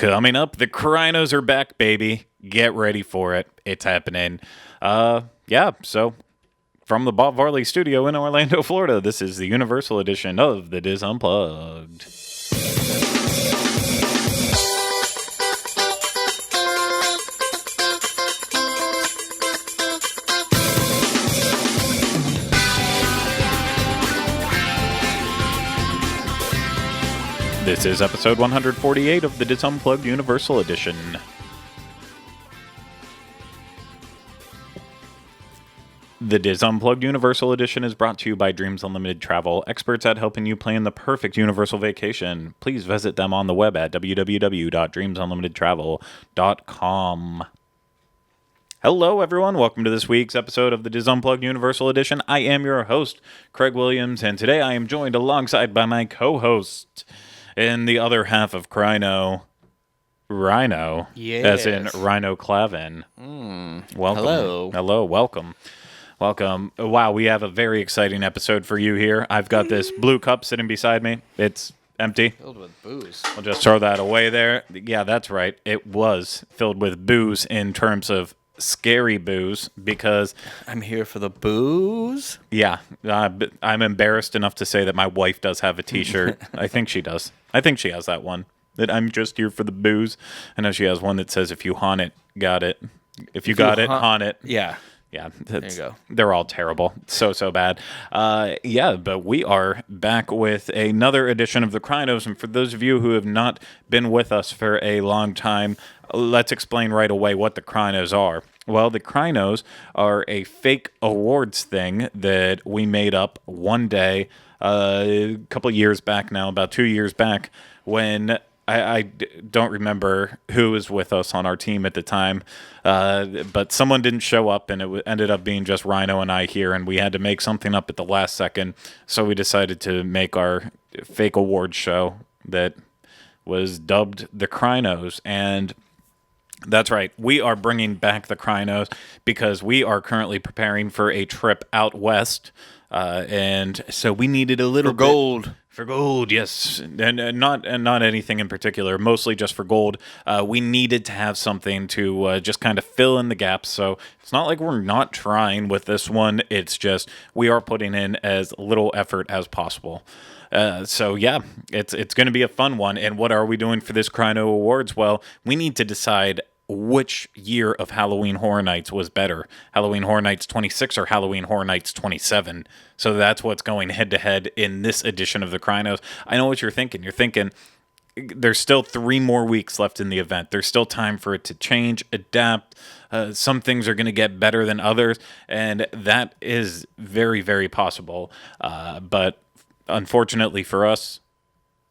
Coming up, the CRYNOS are back, baby. Get ready for it. It's happening. So from the Bob Varley studio in Orlando, Florida, this is the Universal edition of the Diz Unplugged. This is episode 148 of the Diz Unplugged Universal Edition. The Diz Unplugged Universal Edition is brought to you by Dreams Unlimited Travel, experts at helping you plan the perfect universal vacation. Please visit them on the web at www.dreamsunlimitedtravel.com. Hello, everyone. Welcome to this week's episode of the Diz Unplugged Universal Edition. I am your host, Craig Williams, and today I am joined alongside by my co-host in the other half of Ryno, yes. As in Ryno Clavin. Welcome. Hello, welcome. Wow, we have a very exciting episode for you here. I've got this blue cup sitting beside me. It's empty. Filled with booze. I'll just throw that away there. Yeah, that's right. It was filled with booze in terms of scary booze because I'm here for the booze. Yeah, I'm embarrassed enough to say that my wife does have a t-shirt. I think she does. I think she has that one. That I'm just here for the booze. I know she has one that says if you haunt it, got it. If you got it, haunt it. Yeah. Yeah, there you go. They're all terrible. So bad. But we are back with another edition of the CRYNOS. And for those of you who have not been with us for a long time, let's explain right away what the CRYNOS are. Well, the CRYNOS are a fake awards thing that we made up one day a couple years back now, about 2 years back, when I don't remember who was with us on our team at the time, but someone didn't show up, and it ended up being just Ryno and I here, and we had to make something up at the last second, so we decided to make our fake awards show that was dubbed the CRYNOS, and that's right. We are bringing back the CRYNOS because we are currently preparing for a trip out west, and so we needed a little gold. For gold, yes, and not anything in particular. Mostly just for gold. We needed to have something to just kind of fill in the gaps. So it's not like we're not trying with this one. It's just we are putting in as little effort as possible. It's going to be a fun one. And what are we doing for this CRYNO Awards? Well, we need to decide which year of Halloween Horror Nights was better, Halloween Horror Nights 26 or Halloween Horror Nights 27. So that's what's going head-to-head in this edition of the CRYNOS. I know what you're thinking. You're thinking there's still 3 more weeks left in the event. There's still time for it to change, adapt. Some things are going to get better than others, and that is very, very possible. But unfortunately for us,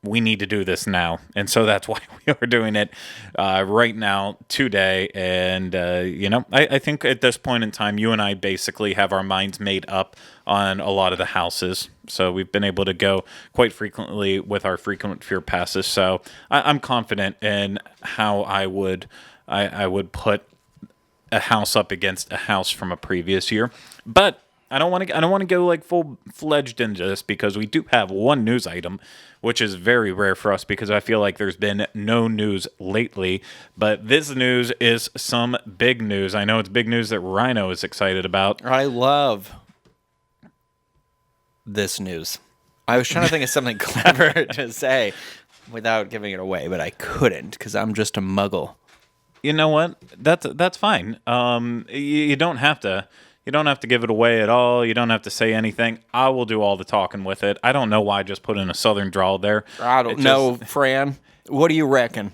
we need to do this now. And so that's why we are doing it right now, today. And, I think at this point in time, you and I basically have our minds made up on a lot of the houses. So we've been able to go quite frequently with our frequent fear passes. So I'm confident in how I would put a house up against a house from a previous year. But I don't want to go like full-fledged into this because we do have one news item, which is very rare for us because I feel like there's been no news lately. But this news is some big news. I know it's big news that Ryno is excited about. I love this news. I was trying to think of something clever to say without giving it away, but I couldn't because I'm just a muggle. You know what? That's fine. You don't have to. You don't have to give it away at all. You don't have to say anything. I will do all the talking with it. I don't know why I just put in a southern drawl there. I don't know, Fran. What do you reckon?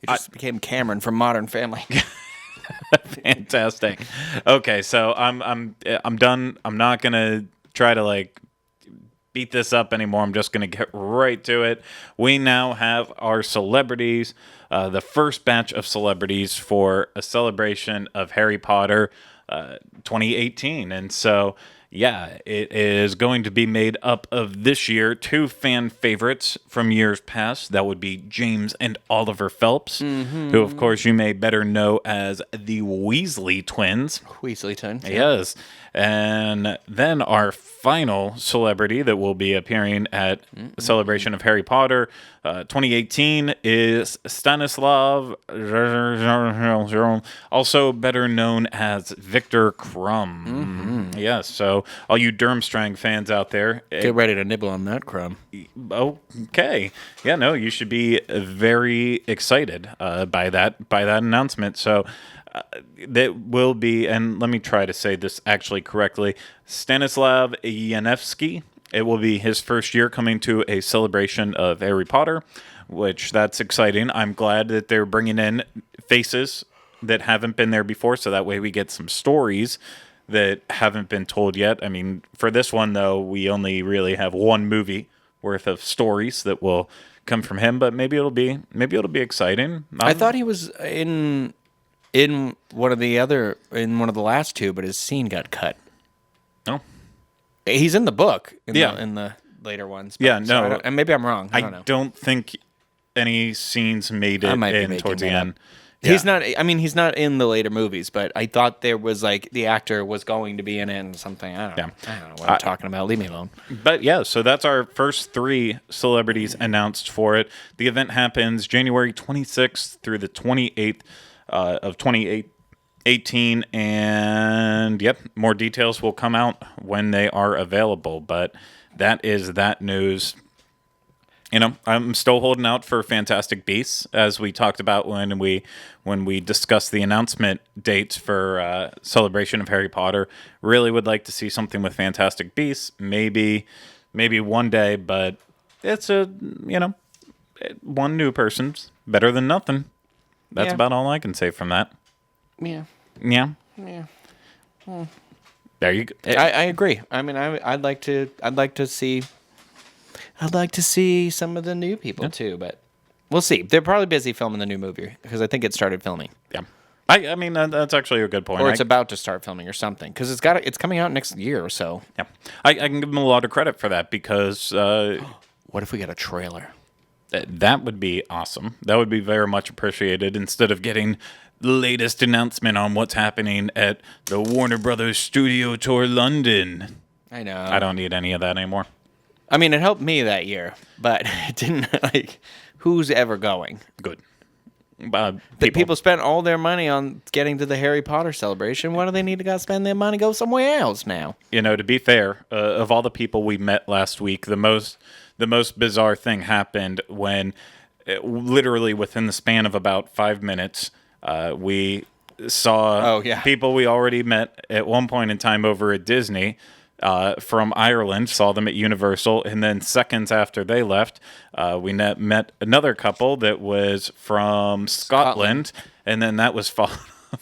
You just became Cameron from Modern Family. Fantastic. Okay, so I'm done. I'm not gonna try to beat this up anymore. I'm just gonna get right to it. We now have our celebrities. The first batch of celebrities for a celebration of Harry Potter 2018. And so, yeah, it is going to be made up of this year 2 fan favorites from years past. That would be James and Oliver Phelps, who, of course, you may better know as the Weasley twins. Weasley twins. Yes. And then our final celebrity that will be appearing at a celebration of Harry Potter 2018 is Stanislav, also better known as Victor Crumb. Yes, so all you Durmstrang fans out there, Get ready to nibble on that crumb. okay, yeah, no, you should be very excited by that announcement. So that will be, and let me try to say this actually correctly, Stanislav Yanevsky. It will be his first year coming to a celebration of Harry Potter, which that's exciting. I'm glad that they're bringing in faces that haven't been there before, so that way we get some stories that haven't been told yet. I mean, for this one, though, we only really have one movie worth of stories that will come from him, but maybe it'll be exciting. I thought he was in one of the last two, but his scene got cut. Oh. He's in the book in Yeah. the later ones. Yeah, so no. and maybe I'm wrong. I don't know. don't think any scenes made I it might be in making towards the that up. end. He's not. I mean, he's not in the later movies, but I thought there was like the actor was going to be in it and something. I don't know. I don't know what I'm talking about. Leave me alone. But yeah, so that's our first 3 celebrities announced for it. The event happens January 26th through the 28th of 2018, and yep, more details will come out when they are available. But that is that news. You know, I'm still holding out for Fantastic Beasts, as we talked about when we discussed the announcement dates for Celebration of Harry Potter. Really would like to see something with Fantastic Beasts, maybe one day, but it's one new person's better than nothing. That's about all I can say from that. Yeah. Yeah. There you go. I agree. I mean, I'd like to see some of the new people too, but we'll see. They're probably busy filming the new movie because I think it started filming. Yeah. I mean, that's actually a good point. Or it's about to start filming or something because it's coming out next year or so. Yeah. I can give them a lot of credit for that because what if we get a trailer? That would be awesome. That would be very much appreciated instead of getting the latest announcement on what's happening at the Warner Brothers Studio Tour London. I know. I don't need any of that anymore. I mean, it helped me that year, but it didn't, like, who's ever going? Good. People spent all their money on getting to the Harry Potter celebration. Why do they need to go spend their money go somewhere else now? You know, to be fair, of all the people we met last week, the most bizarre thing happened when literally within the span of about 5 minutes, we saw people we already met at one point in time over at Disney from Ireland, saw them at Universal, and then seconds after they left, we met another couple that was from Scotland, and then that was followed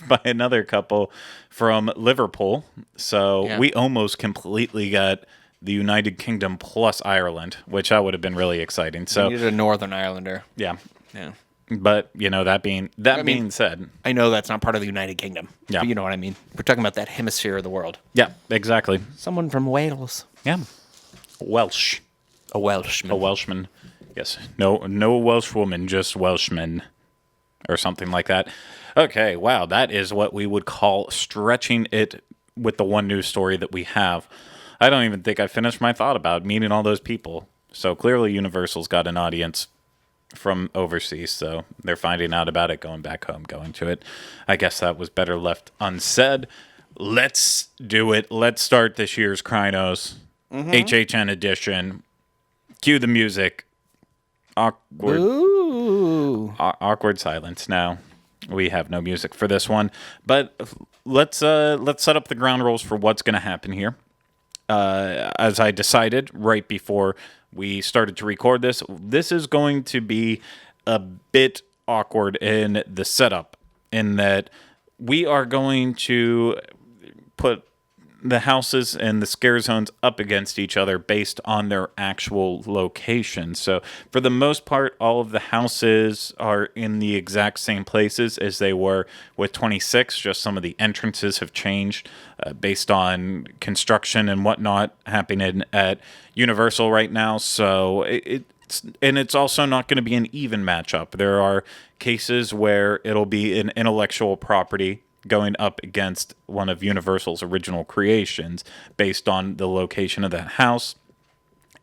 by another couple from Liverpool. So we almost completely got the United Kingdom plus Ireland, which I would have been really exciting. So you needed a Northern Islander. Yeah. Yeah. But, you know, that being said, I know that's not part of the United Kingdom. Yeah. But you know what I mean. We're talking about that hemisphere of the world. Yeah, exactly. Someone from Wales. Yeah. Welsh. A Welshman. A Welshman. Yes. No Welsh woman, just Welshman. Or something like that. Okay, wow. That is what we would call stretching it with the one news story that we have. I don't even think I finished my thought about meeting all those people. So clearly Universal's got an audience from overseas, so they're finding out about it, going back home, going to it. I guess that was better left unsaid. Let's do it. Let's start this year's CRYNOS HHN edition. Cue the music. Awkward. Ooh. Awkward silence. Now we have no music for this one, but let's set up the ground rules for what's going to happen here. As I decided right before we started to record this is going to be a bit awkward in the setup, in that we are going to put the houses and the scare zones up against each other based on their actual location. So for the most part, all of the houses are in the exact same places as they were with 26. Just some of the entrances have changed based on construction and whatnot happening at Universal right now. So it's also not going to be an even matchup. There are cases where it'll be an intellectual property going up against one of Universal's original creations based on the location of that house.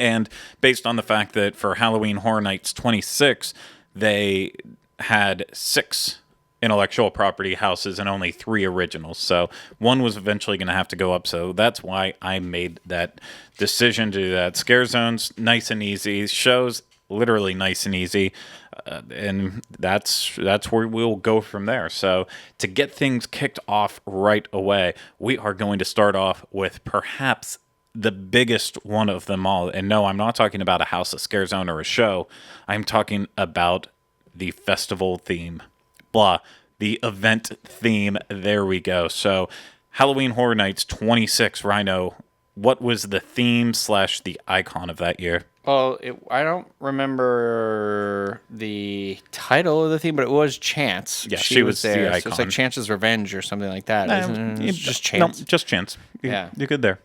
And based on the fact that for Halloween Horror Nights 26, they had 6 intellectual property houses and only 3 originals. So one was eventually going to have to go up. So that's why I made that decision to do that. Scare Zones, nice and easy. Shows, literally nice and easy. And that's where we'll go from there. So to get things kicked off right away, we are going to start off with perhaps the biggest one of them all. And no, I'm not talking about a house, a scare zone, or a show. I'm talking about the festival theme. The event theme. There we go. So Halloween Horror Nights 26, Ryno, what was the theme / the icon of that year? Well, I don't remember the title of the theme, but it was Chance. Yeah, she was there. the icon. So it's like Chance's Revenge or something like that. Isn't it? It's just Chance. No, just Chance. Yeah. You're good there.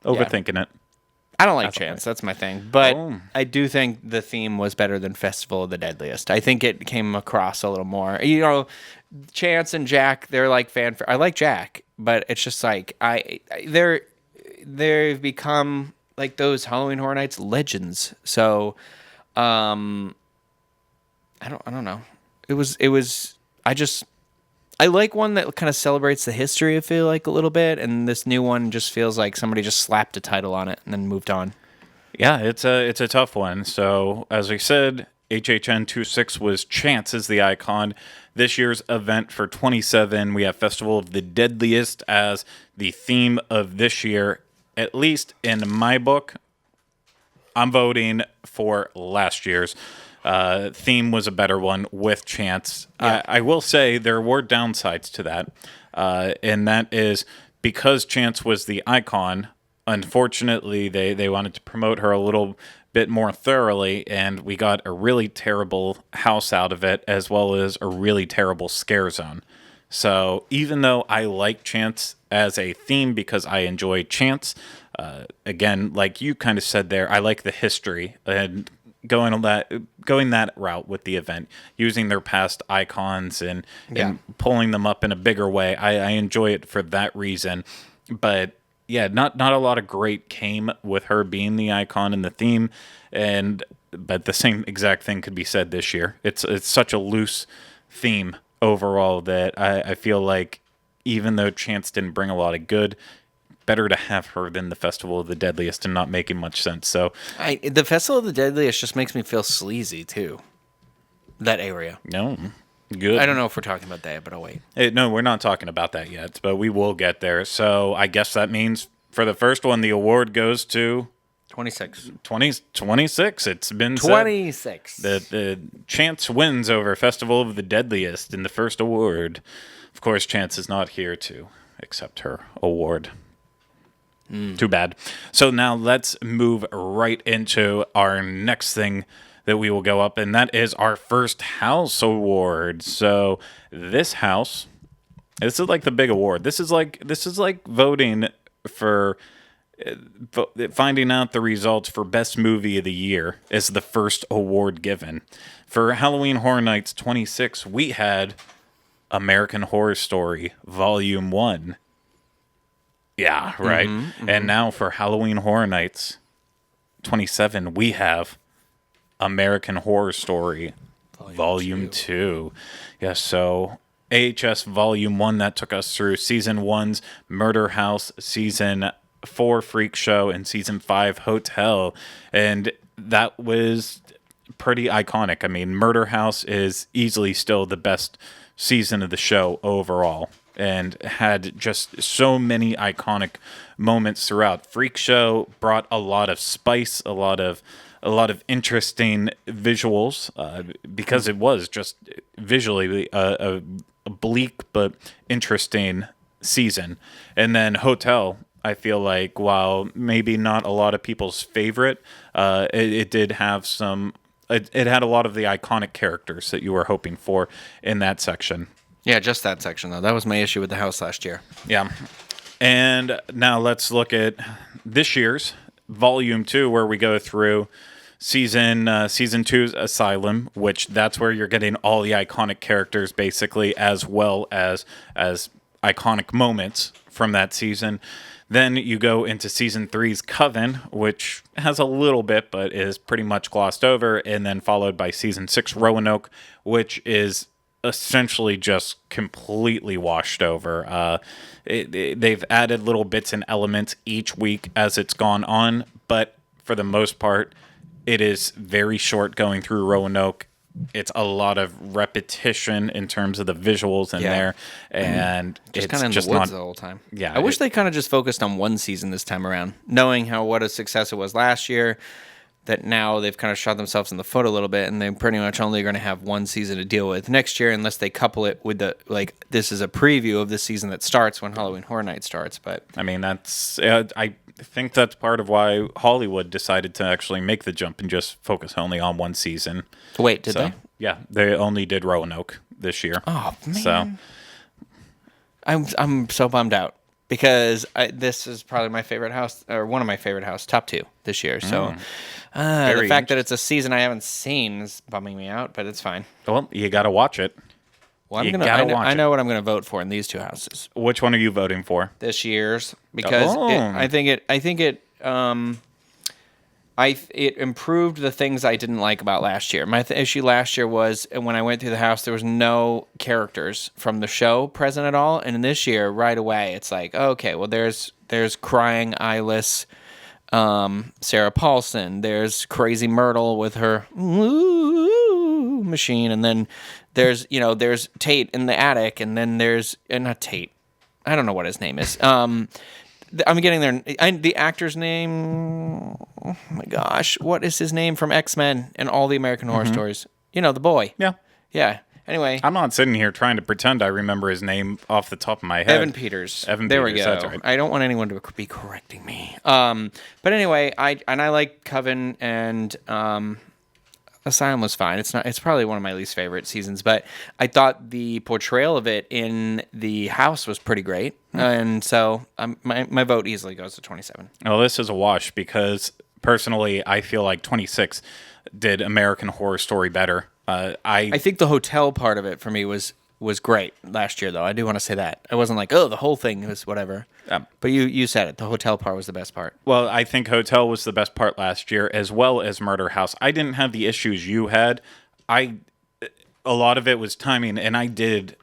Overthinking it. I don't like Chance. That's my thing. But I do think the theme was better than Festival of the Deadliest. I think it came across a little more. You know, Chance and Jack, they're like I like Jack, but it's just like they've become like those Halloween Horror Nights legends. So I don't know. I like one that kind of celebrates the history, I feel like, a little bit, and this new one just feels like somebody just slapped a title on it and then moved on. Yeah, it's a tough one. So, as we said, HHN 26 was Chance as the icon. This year's event for 27, we have Festival of the Deadliest as the theme of this year. At least in my book, I'm voting for last year's. Theme was a better one with Chance. Yeah. I will say there were downsides to that, and that is because Chance was the icon. Unfortunately, they wanted to promote her a little bit more thoroughly, and we got a really terrible house out of it, as well as a really terrible scare zone. So even though I like Chance as a theme because I enjoy Chance, again, like you kind of said there, I like the history and going that route with the event, using their past icons and pulling them up in a bigger way. I enjoy it for that reason. But yeah, not a lot of great came with her being the icon and the theme, but the same exact thing could be said this year. It's such a loose theme overall that I feel like even though Chance didn't bring a lot of good, better to have her than the Festival of the Deadliest and not making much sense. So the Festival of the Deadliest just makes me feel sleazy too. That area. No. Good. I don't know if we're talking about that, but I'll wait. No, we're not talking about that yet, but we will get there. So I guess that means for the first one, the award goes to 26. 26. It's been 26. The Chance wins over Festival of the Deadliest in the first award. Of course, Chance is not here to accept her award. Too bad. So now let's move right into our next thing that we will go up, and that is our first house award. So this is like the big award. This is like voting for finding out the results for best movie of the year is the first award given. For Halloween Horror Nights 26, we had American Horror Story Volume 1. Yeah, right. And now for Halloween Horror Nights 27, we have American Horror Story Volume 2. Yeah, so AHS Volume 1, that took us through Season 1's Murder House, Season 4 Freak Show, and Season 5 Hotel. And that was pretty iconic. I mean, Murder House is easily still the best season of the show overall, and had just so many iconic moments throughout. Freak Show brought a lot of spice, a lot of interesting visuals, because it was just visually a bleak but interesting season. And then Hotel, I feel like, while maybe not a lot of people's favorite, it did have some. It had a lot of the iconic characters that you were hoping for in that section. Yeah, just that section, though. That was my issue with the house last year. Yeah. And now let's look at this year's Volume 2, where we go through Season 2's Asylum, which that's where you're getting all the iconic characters, basically, as well as iconic moments from that season. Then you go into season 3's Coven, which has a little bit, but is pretty much glossed over, and then followed by season 6 Roanoke, which is essentially just completely washed over. They've added little bits and elements each week as it's gone on, but for the most part, it is very short going through Roanoke. It's a lot of repetition in terms of the visuals in there, and just it's kind of in just the woods not the whole time. Yeah, I wish they kind of just focused on one season this time around, knowing what a success it was last year. That now they've kind of shot themselves in the foot a little bit, and they're pretty much only going to have one season to deal with next year, unless they couple it with this is a preview of the season that starts when Halloween Horror Nights starts. But I mean, that's I think that's part of why Hollywood decided to actually make the jump and just focus only on one season. Wait, did they? Yeah, they only did Roanoke this year. Oh man, so I'm so bummed out because this is probably my favorite house, or one of my favorite house, top 2 this year. So the fact that it's a season I haven't seen is bumming me out, but it's fine. Well, you got to watch it. Well, I know what I'm going to vote for in these 2 houses. Which one are you voting for? This year's, because it improved the things I didn't like about last year. My issue last year was when I went through the house, there was no characters from the show present at all. And in this year, right away, it's like, okay, well, there's crying eyeless Sarah Paulson. There's Crazy Myrtle with her machine, and then there's Tate in the attic, and then there's not Tate. I don't know what his name is. I'm getting there. The actor's name. Oh my gosh, what is his name from X-Men and all the American Horror Stories? The boy. Yeah. Anyway, I'm not sitting here trying to pretend I remember his name off the top of my head. Evan Peters. There we go. That's right. I don't want anyone to be correcting me. But anyway, I like Coven, and Asylum was fine. It's probably one of my least favorite seasons, but I thought the portrayal of it in the house was pretty great, and so my vote easily goes to 27. Well, this is a wash because personally, I feel like 26 did American Horror Story better. I think the hotel part of it for me was great last year, though. I do want to say that. I wasn't like, oh, the whole thing was whatever. But you said it. The hotel part was the best part. Well, I think hotel was the best part last year, as well as Murder House. I didn't have the issues you had. A lot of it was timing, and I did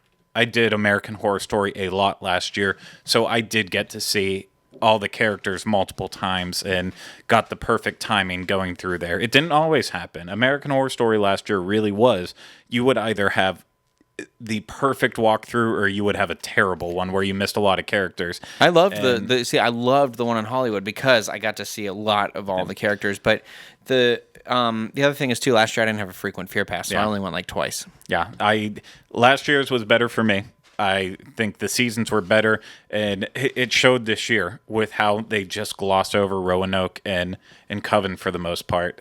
American Horror Story a lot last year, so I did get to see all the characters multiple times and got the perfect timing going through there. It didn't always happen. American Horror Story last year really was. You would either have the perfect walkthrough or you would have a terrible one where you missed a lot of characters. I loved I loved the one in Hollywood because I got to see a lot of all the characters, but the other thing is too, last year I didn't have a frequent fear pass, so I only went like twice. Yeah, last year's was better for me. I think the seasons were better, and it showed this year with how they just glossed over Roanoke and Coven for the most part.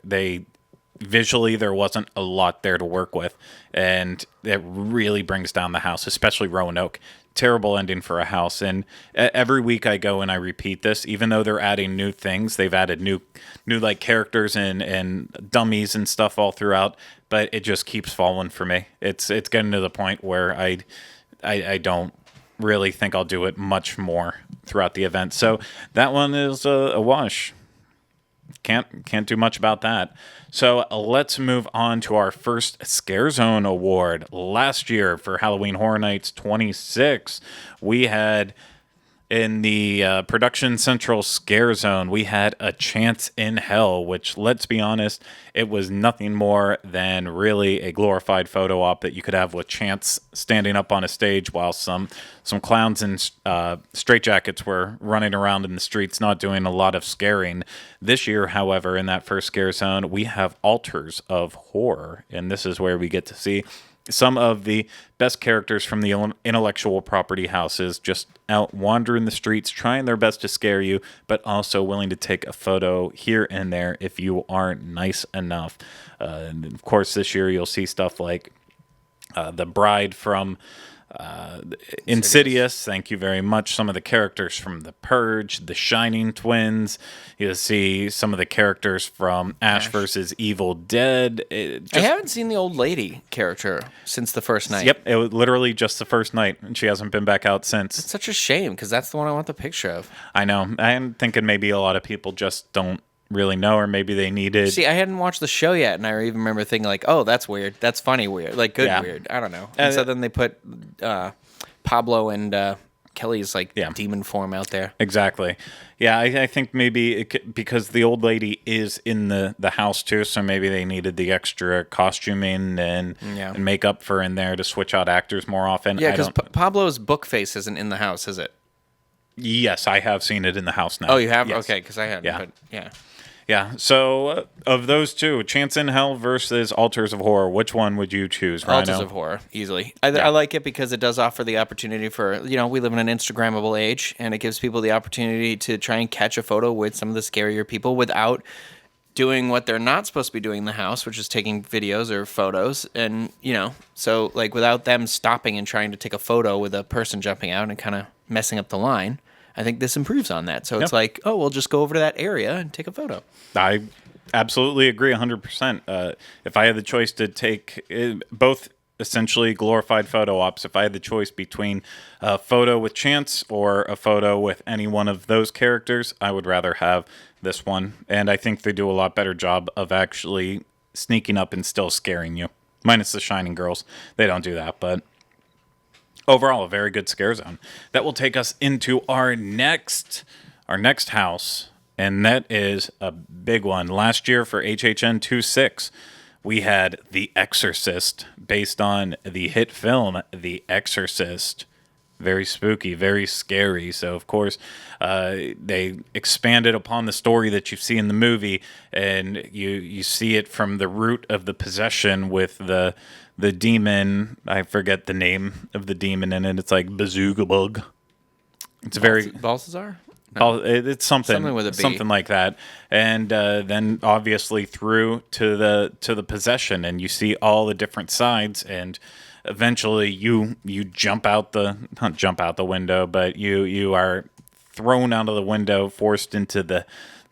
Visually, there wasn't a lot there to work with, and it really brings down the house, especially Roanoke. Terrible ending for a house, and every week I go and I repeat this, even though they're adding new things. They've added new like characters and dummies and stuff all throughout, but it just keeps falling for me. It's getting to the point where I don't really think I'll do it much more throughout the event. So that one is a wash. Can't do much about that. So let's move on to our first Scare Zone award. Last year for Halloween Horror Nights 26, we had in the Production Central Scare Zone, we had A Chance in Hell, which, let's be honest, it was nothing more than really a glorified photo op that you could have with Chance standing up on a stage while some clowns in straitjackets were running around in the streets, not doing a lot of scaring. This year, however, in that first Scare Zone, we have Altars of Horror, and this is where we get to see some of the best characters from the intellectual property houses just out wandering the streets, trying their best to scare you, but also willing to take a photo here and there if you aren't nice enough. And of course, this year you'll see stuff like the bride from Insidious, thank you very much. Some of the characters from The Purge, the Shining twins. You'll see some of the characters from Ash versus Evil Dead. I haven't seen the old lady character since the first night. Yep, it was literally just the first night, and she hasn't been back out since. It's such a shame, because that's the one I want the picture of. I know. I'm thinking maybe a lot of people just don't really know, or maybe they needed. See, I hadn't watched the show yet, and I even remember thinking like, "Oh, that's weird. That's funny weird. Like good weird. I don't know." And so then they put Pablo and Kelly's demon form out there. Exactly. Yeah, I think maybe because the old lady is in the house too, so maybe they needed the extra costuming and makeup for in there to switch out actors more often. Yeah, because Pablo's book face isn't in the house, is it? Yes, I have seen it in the house now. Oh, you have? Yes. Okay, because I hadn't. But yeah. Yeah, so of those two, Chance in Hell versus Altars of Horror, which one would you choose, Ryno? Altars of Horror, easily. I like it because it does offer the opportunity for, we live in an Instagrammable age, and it gives people the opportunity to try and catch a photo with some of the scarier people without doing what they're not supposed to be doing in the house, which is taking videos or photos. And, so without them stopping and trying to take a photo with a person jumping out and kind of messing up the line, I think this improves on that. So it's we'll just go over to that area and take a photo. I absolutely agree 100%. If I had the choice to take both essentially glorified photo ops, if I had the choice between a photo with Chance or a photo with any one of those characters, I would rather have this one. And I think they do a lot better job of actually sneaking up and still scaring you. Minus the Shining girls. They don't do that, but overall, a very good scare zone. That will take us into our next house, and that is a big one. Last year for HHN 26, we had The Exorcist, based on the hit film The Exorcist. Very spooky, very scary. So, of course, they expanded upon the story that you see in the movie, and you see it from the root of the possession with the demon. I forget the name of the demon in it. It's like Bazooka Bug. It's very Balthazar? No. It's something with a B. something like that. And then obviously through to the possession, and you see all the different sides, and eventually you not jump out the window, but you are thrown out of the window, forced into the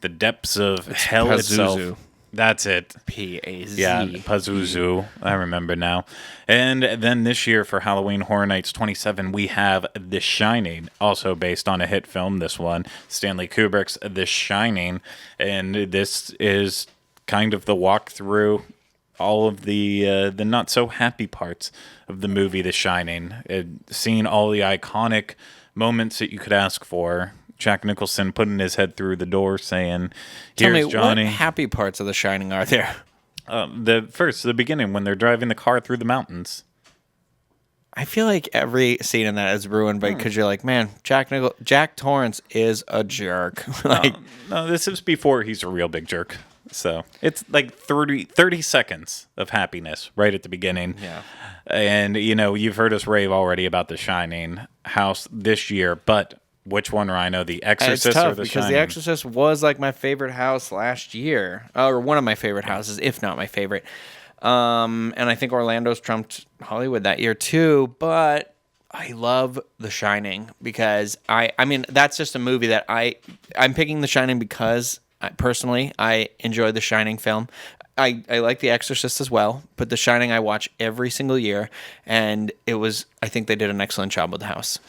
depths of hell itself. That's it. P-A-Z. Yeah, Pazuzu. I remember now. And then this year for Halloween Horror Nights 27, we have The Shining, also based on a hit film, this one, Stanley Kubrick's The Shining. And this is kind of the walk through all of the not-so-happy parts of the movie The Shining. Seeing all the iconic moments that you could ask for. Jack Nicholson putting his head through the door saying, "Here's Johnny." What happy parts of The Shining are there? The beginning when they're driving the car through the mountains. I feel like every scene in that is ruined because you're like, man, Jack Torrance is a jerk. No, this is before he's a real big jerk. So it's like 30 seconds of happiness right at the beginning. Yeah. And, you've heard us rave already about The Shining house this year, but which one, Ryno? The Exorcist it's tough or The because Shining? The Exorcist was like my favorite house last year, or one of my favorite houses, if not my favorite. And I think Orlando's trumped Hollywood that year too. But I love The Shining because I mean that's just a movie that I'm picking The Shining because personally I enjoy The Shining film. I like The Exorcist as well, but The Shining I watch every single year, and I think they did an excellent job with the house.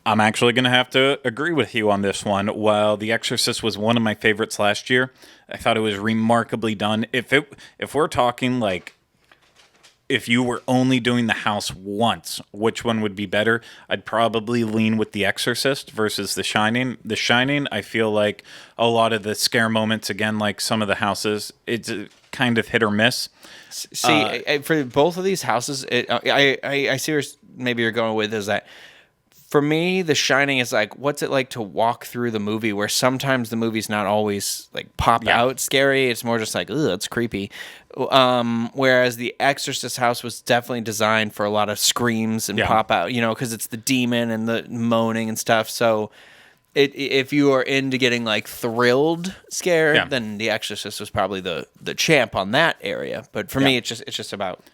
I'm actually going to have to agree with you on this one. While The Exorcist was one of my favorites last year, I thought it was remarkably done. If we're talking like if you were only doing the house once, which one would be better? I'd probably lean with The Exorcist versus The Shining. The Shining, I feel like a lot of the scare moments, again, like some of the houses, it's kind of hit or miss. See, for both of these houses, I see where maybe you're going with is that for me, The Shining is like, what's it like to walk through the movie where sometimes the movie's not always like pop out scary. It's more just like, ugh, that's creepy. Whereas The Exorcist house was definitely designed for a lot of screams and pop out, because it's the demon and the moaning and stuff. So if you are into getting like thrilled scared, then The Exorcist was probably the champ on that area. But for me, it's just about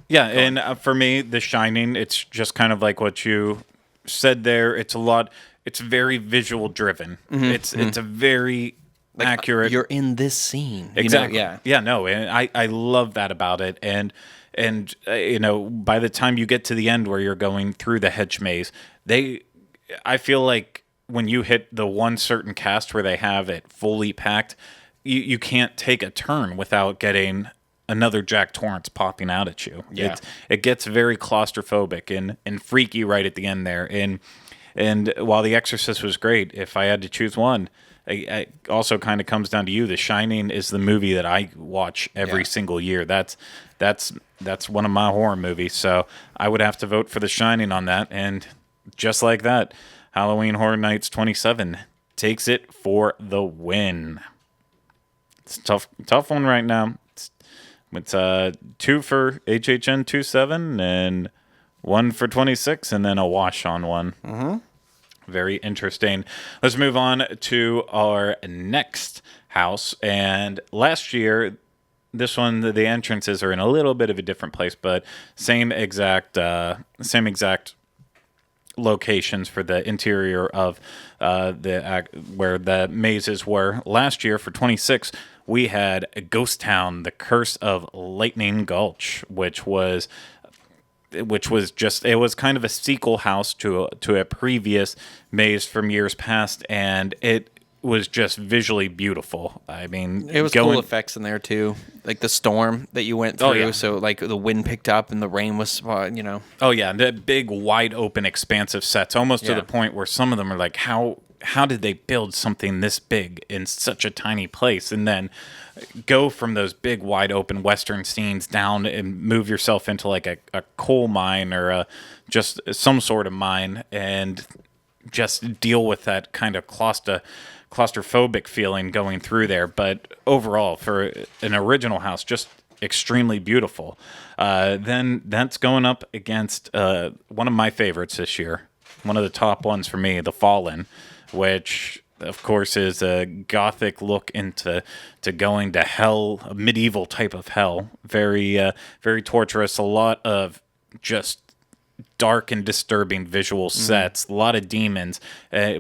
Yeah, and for me, The Shining, it's just kind of like what you said there. It's very visual driven. It's a very accurate. You're in this scene. Exactly. Yeah. Yeah, no, and I love that about it. And by the time you get to the end where you're going through the hedge maze, I feel like when you hit the one certain cast where they have it fully packed, you can't take a turn without getting another Jack Torrance popping out at you. Yeah. It gets very claustrophobic and freaky right at the end there. And while The Exorcist was great, if I had to choose one, I also kind of comes down to you. The Shining is the movie that I watch every single year. That's one of my horror movies. So I would have to vote for The Shining on that. And just like that, Halloween Horror Nights 27 takes it for the win. It's a tough one right now. It's 2 for HHN 27 and 1 for 26, and then a wash on one. Mm-hmm. Very interesting. Let's move on to our next house. And last year, this one, the entrances are in a little bit of a different place, but same exact locations for the interior of where the mazes were. Last year for 26, we had Ghost Town: The Curse of Lightning Gulch, which was just, it was kind of a sequel house to a previous maze from years past, and it was just visually beautiful. I mean, it was cool effects in there too, like the storm that you went through. Oh, yeah. So like the wind picked up and the rain was, Oh yeah, the big, wide open, expansive sets, almost to the point where some of them are like, how did they build something this big in such a tiny place, and then go from those big, wide open Western scenes down and move yourself into like a coal mine or just some sort of mine, and just deal with that kind of claustrophobic feeling going through there. But overall, for an original house, just extremely beautiful. Then that's going up against one of my favorites this year, one of the top ones for me, The Fallen, which of course is a gothic look into going to hell, a medieval type of hell. Very very torturous, a lot of just dark and disturbing visual sets, a lot of demons,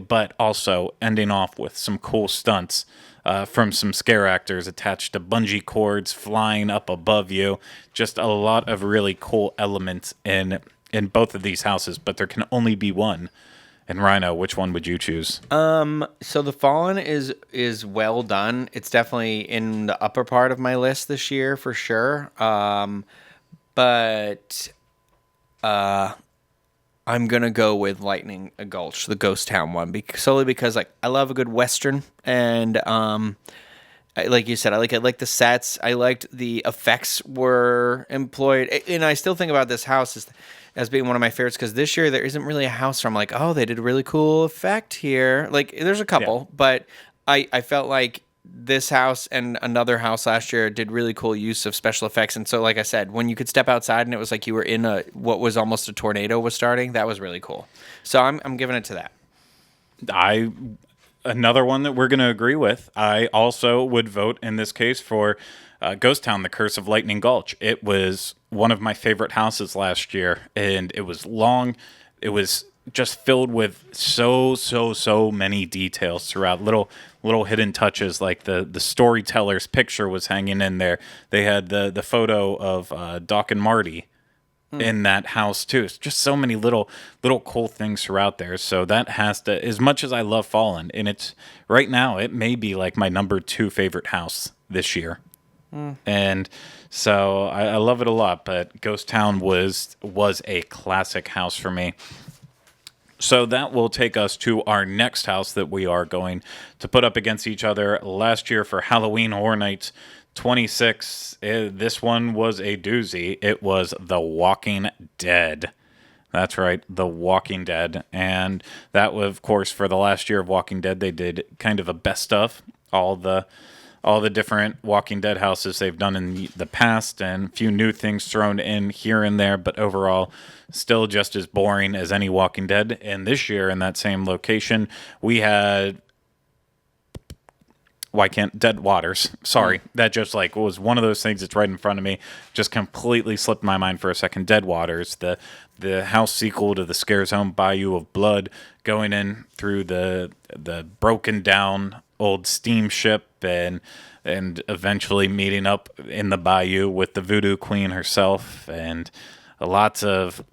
but also ending off with some cool stunts from some scare actors attached to bungee cords flying up above you. Just a lot of really cool elements in both of these houses, but there can only be one. And Ryno, which one would you choose? So The Fallen is well done. It's definitely in the upper part of my list this year for sure. But I'm gonna go with Lightning Gulch, the Ghost Town one, solely because like I love a good Western, and like you said, I like the sets. I liked the effects were employed, and I still think about this house as being one of my favorites, because this year there isn't really a house where I'm like, oh, they did a really cool effect here. Like there's a couple, but I felt like this house and another house last year did really cool use of special effects. And so, like I said, when you could step outside and it was like you were in what was almost a tornado was starting, that was really cool. So I'm giving it to that. Another one that we're going to agree with. I also would vote in this case for Ghost Town: The Curse of Lightning Gulch. It was one of my favorite houses last year, and it was long. It was just filled with so many details throughout, little hidden touches, like the storyteller's picture was hanging in there. They had the photo of Doc and Marty in that house too. It's just so many little cool things throughout there. So that has to, as much as I love Fallen, and it's right now, it may be like my number 2 favorite house this year. And so I love it a lot, but Ghost Town was a classic house for me. So that will take us to our next house that we are going to put up against each other. Last year for Halloween Horror Nights 26, this one was a doozy. It was The Walking Dead. That's right, The Walking Dead. And that was, of course, for the last year of Walking Dead, they did kind of a best of all the different Walking Dead houses they've done in the past, and a few new things thrown in here and there, but overall still just as boring as any Walking Dead. And this year in that same location, we had why can't Dead Waters? Sorry, that just like was one of those things that's right in front of me. Just completely slipped my mind for a second. Dead Waters, the house sequel to the Scare Zone Bayou of Blood, going in through the broken down old steamship and eventually meeting up in the bayou with the Voodoo Queen herself, and lots of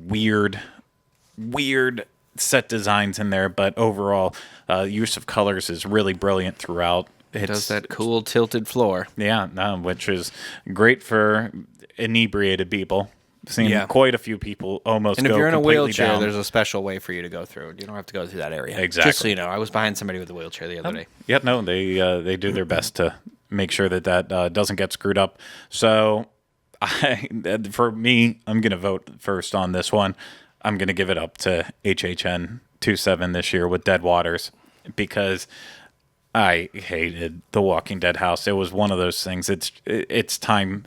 weird set designs in there, but overall use of colors is really brilliant throughout. It does that cool tilted floor. Yeah, which is great for inebriated people. Seen quite a few people almost go completely down. And if you're in a wheelchair, there's a special way for you to go through. You don't have to go through that area. Exactly. Just so you know, I was behind somebody with a wheelchair the other day. Yeah, no, they do their best to make sure that doesn't get screwed up. So, for me, I'm going to vote first on this one. I'm going to give it up to HHN 27 this year with Dead Waters, because I hated The Walking Dead house. It was one of those things. Its time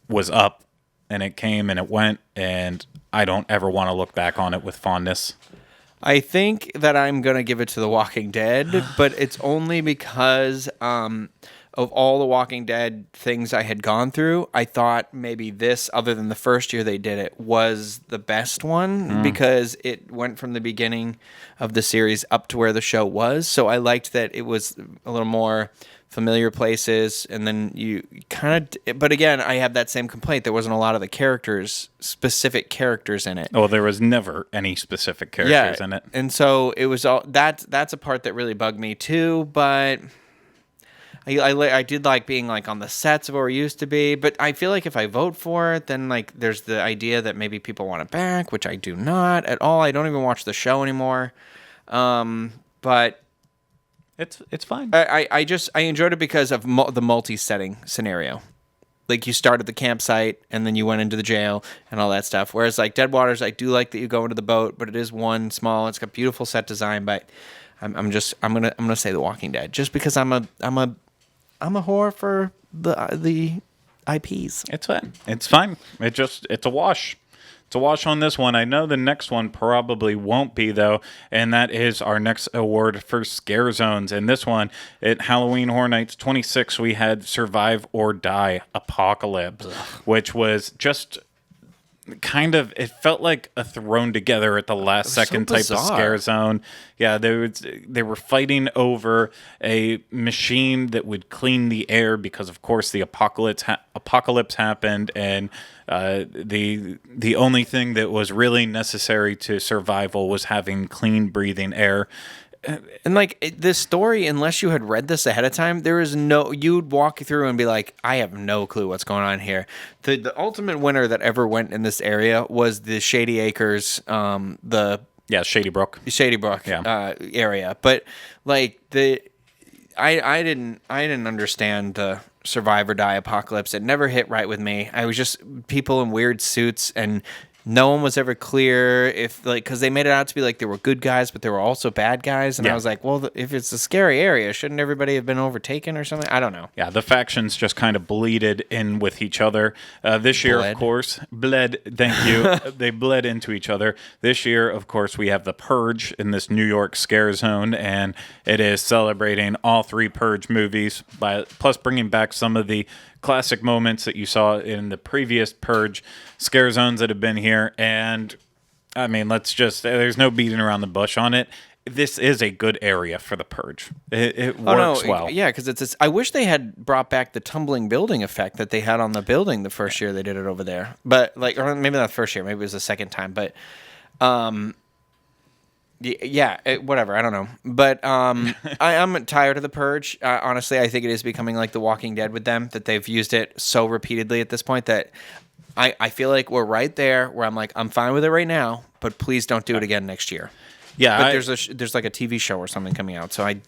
was up, and it came and it went, and I don't ever want to look back on it with fondness. I think that I'm going to give it to The Walking Dead, but it's only because of all the Walking Dead things I had gone through, I thought maybe this, other than the first year they did it, was the best one because it went from the beginning of the series up to where the show was. So I liked that it was a little more familiar places, and then you kind of... But again, I have that same complaint. There wasn't a lot of the specific characters in it. Oh, there was never any specific characters in it. And so it was all... That's a part that really bugged me too, but... I did like being like on the sets of where we used to be, but I feel like if I vote for it, then like there's the idea that maybe people want it back, which I do not at all. I don't even watch the show anymore. But it's fine. I enjoyed it because of the multi-setting scenario. Like you start at the campsite and then you went into the jail and all that stuff. Whereas like Dead Waters, I do like that you go into the boat, but it is one small. It's got beautiful set design, but I'm gonna say The Walking Dead just because I'm a whore for the IPs. It's fine. It's fine. It's a wash. It's a wash on this one. I know the next one probably won't be, though, and that is our next award for Scare Zones. And this one, at Halloween Horror Nights 26, we had Survive or Die Apocalypse, which was just... kind of, it felt like a thrown together at the last second type of Scare Zone. Yeah, they were fighting over a machine that would clean the air because, of course, the apocalypse happened, and the only thing that was really necessary to survival was having clean breathing air. And like this story, unless you had read this ahead of time, you'd walk through and be like, I have no clue what's going on here. The ultimate winner that ever went in this area was the Shady Acres, Shady Brook area. But like I didn't understand the Survive or Die Apocalypse. It never hit right with me. I was just people in weird suits, and no one was ever clear because they made it out to be like they were good guys, but they were also bad guys. And I was like, well, if it's a scary area, shouldn't everybody have been overtaken or something? I don't know. Yeah, the factions just kind of bleeded in with each other. This year, of course, thank you. They bled into each other. This year, of course, we have The Purge in this New York Scare Zone, and it is celebrating all three Purge movies, plus bringing back some of the classic moments that you saw in the previous Purge Scare Zones that have been here. And I mean, there's no beating around the bush on it. This is a good area for the Purge. It works well. Yeah, because I wish they had brought back the tumbling building effect that they had on the building the first year they did it over there. But or maybe not the first year, maybe it was the second time. But whatever. I don't know. But I'm tired of the Purge. Honestly, I think it is becoming like The Walking Dead with them, that they've used it so repeatedly at this point that I feel like we're right there where I'm like, I'm fine with it right now, but please don't do it again next year. Yeah, but there's like a TV show or something coming out, so I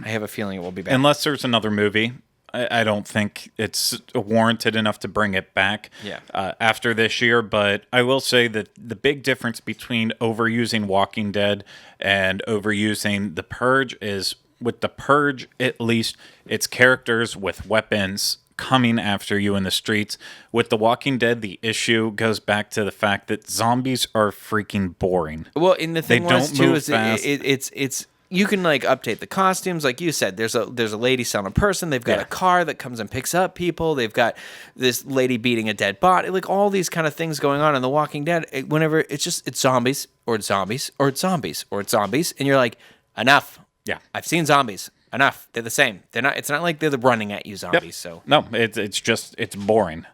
have a feeling it will be back. Unless there's another movie. I don't think it's warranted enough to bring it back after this year. But I will say that the big difference between overusing Walking Dead and overusing The Purge is, with The Purge, at least, it's characters with weapons coming after you in the streets. With The Walking Dead, the issue goes back to the fact that zombies are freaking boring. Well, and the thing was, too, is it's you can like update the costumes, like you said. There's a lady selling a person. They've got a car that comes and picks up people. They've got this lady beating a dead body. Like all these kind of things going on in The Walking Dead. Whenever it's zombies or it's zombies or it's zombies or it's zombies, and you're like, enough. Yeah, I've seen zombies. Enough. They're the same. They're not. It's not like they're running at you zombies. Yep. So no, it's boring.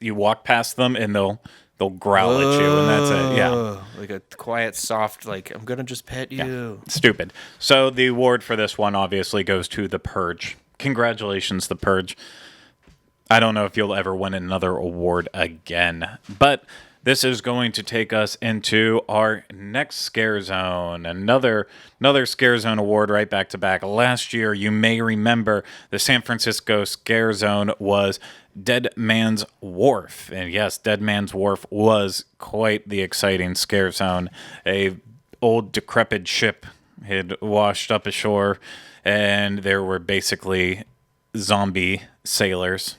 You walk past them and they'll growl at you, and that's it. Yeah. Like a quiet, soft, like, I'm going to just pet you. Yeah. Stupid. So the award for this one obviously goes to The Purge. Congratulations, The Purge. I don't know if you'll ever win another award again, but this is going to take us into our next Scare Zone. Another Scare Zone award right back to back. Last year, you may remember the San Francisco Scare Zone was Dead Man's Wharf. And yes, Dead Man's Wharf was quite the exciting Scare Zone. A old decrepit ship had washed up ashore, and there were basically zombie sailors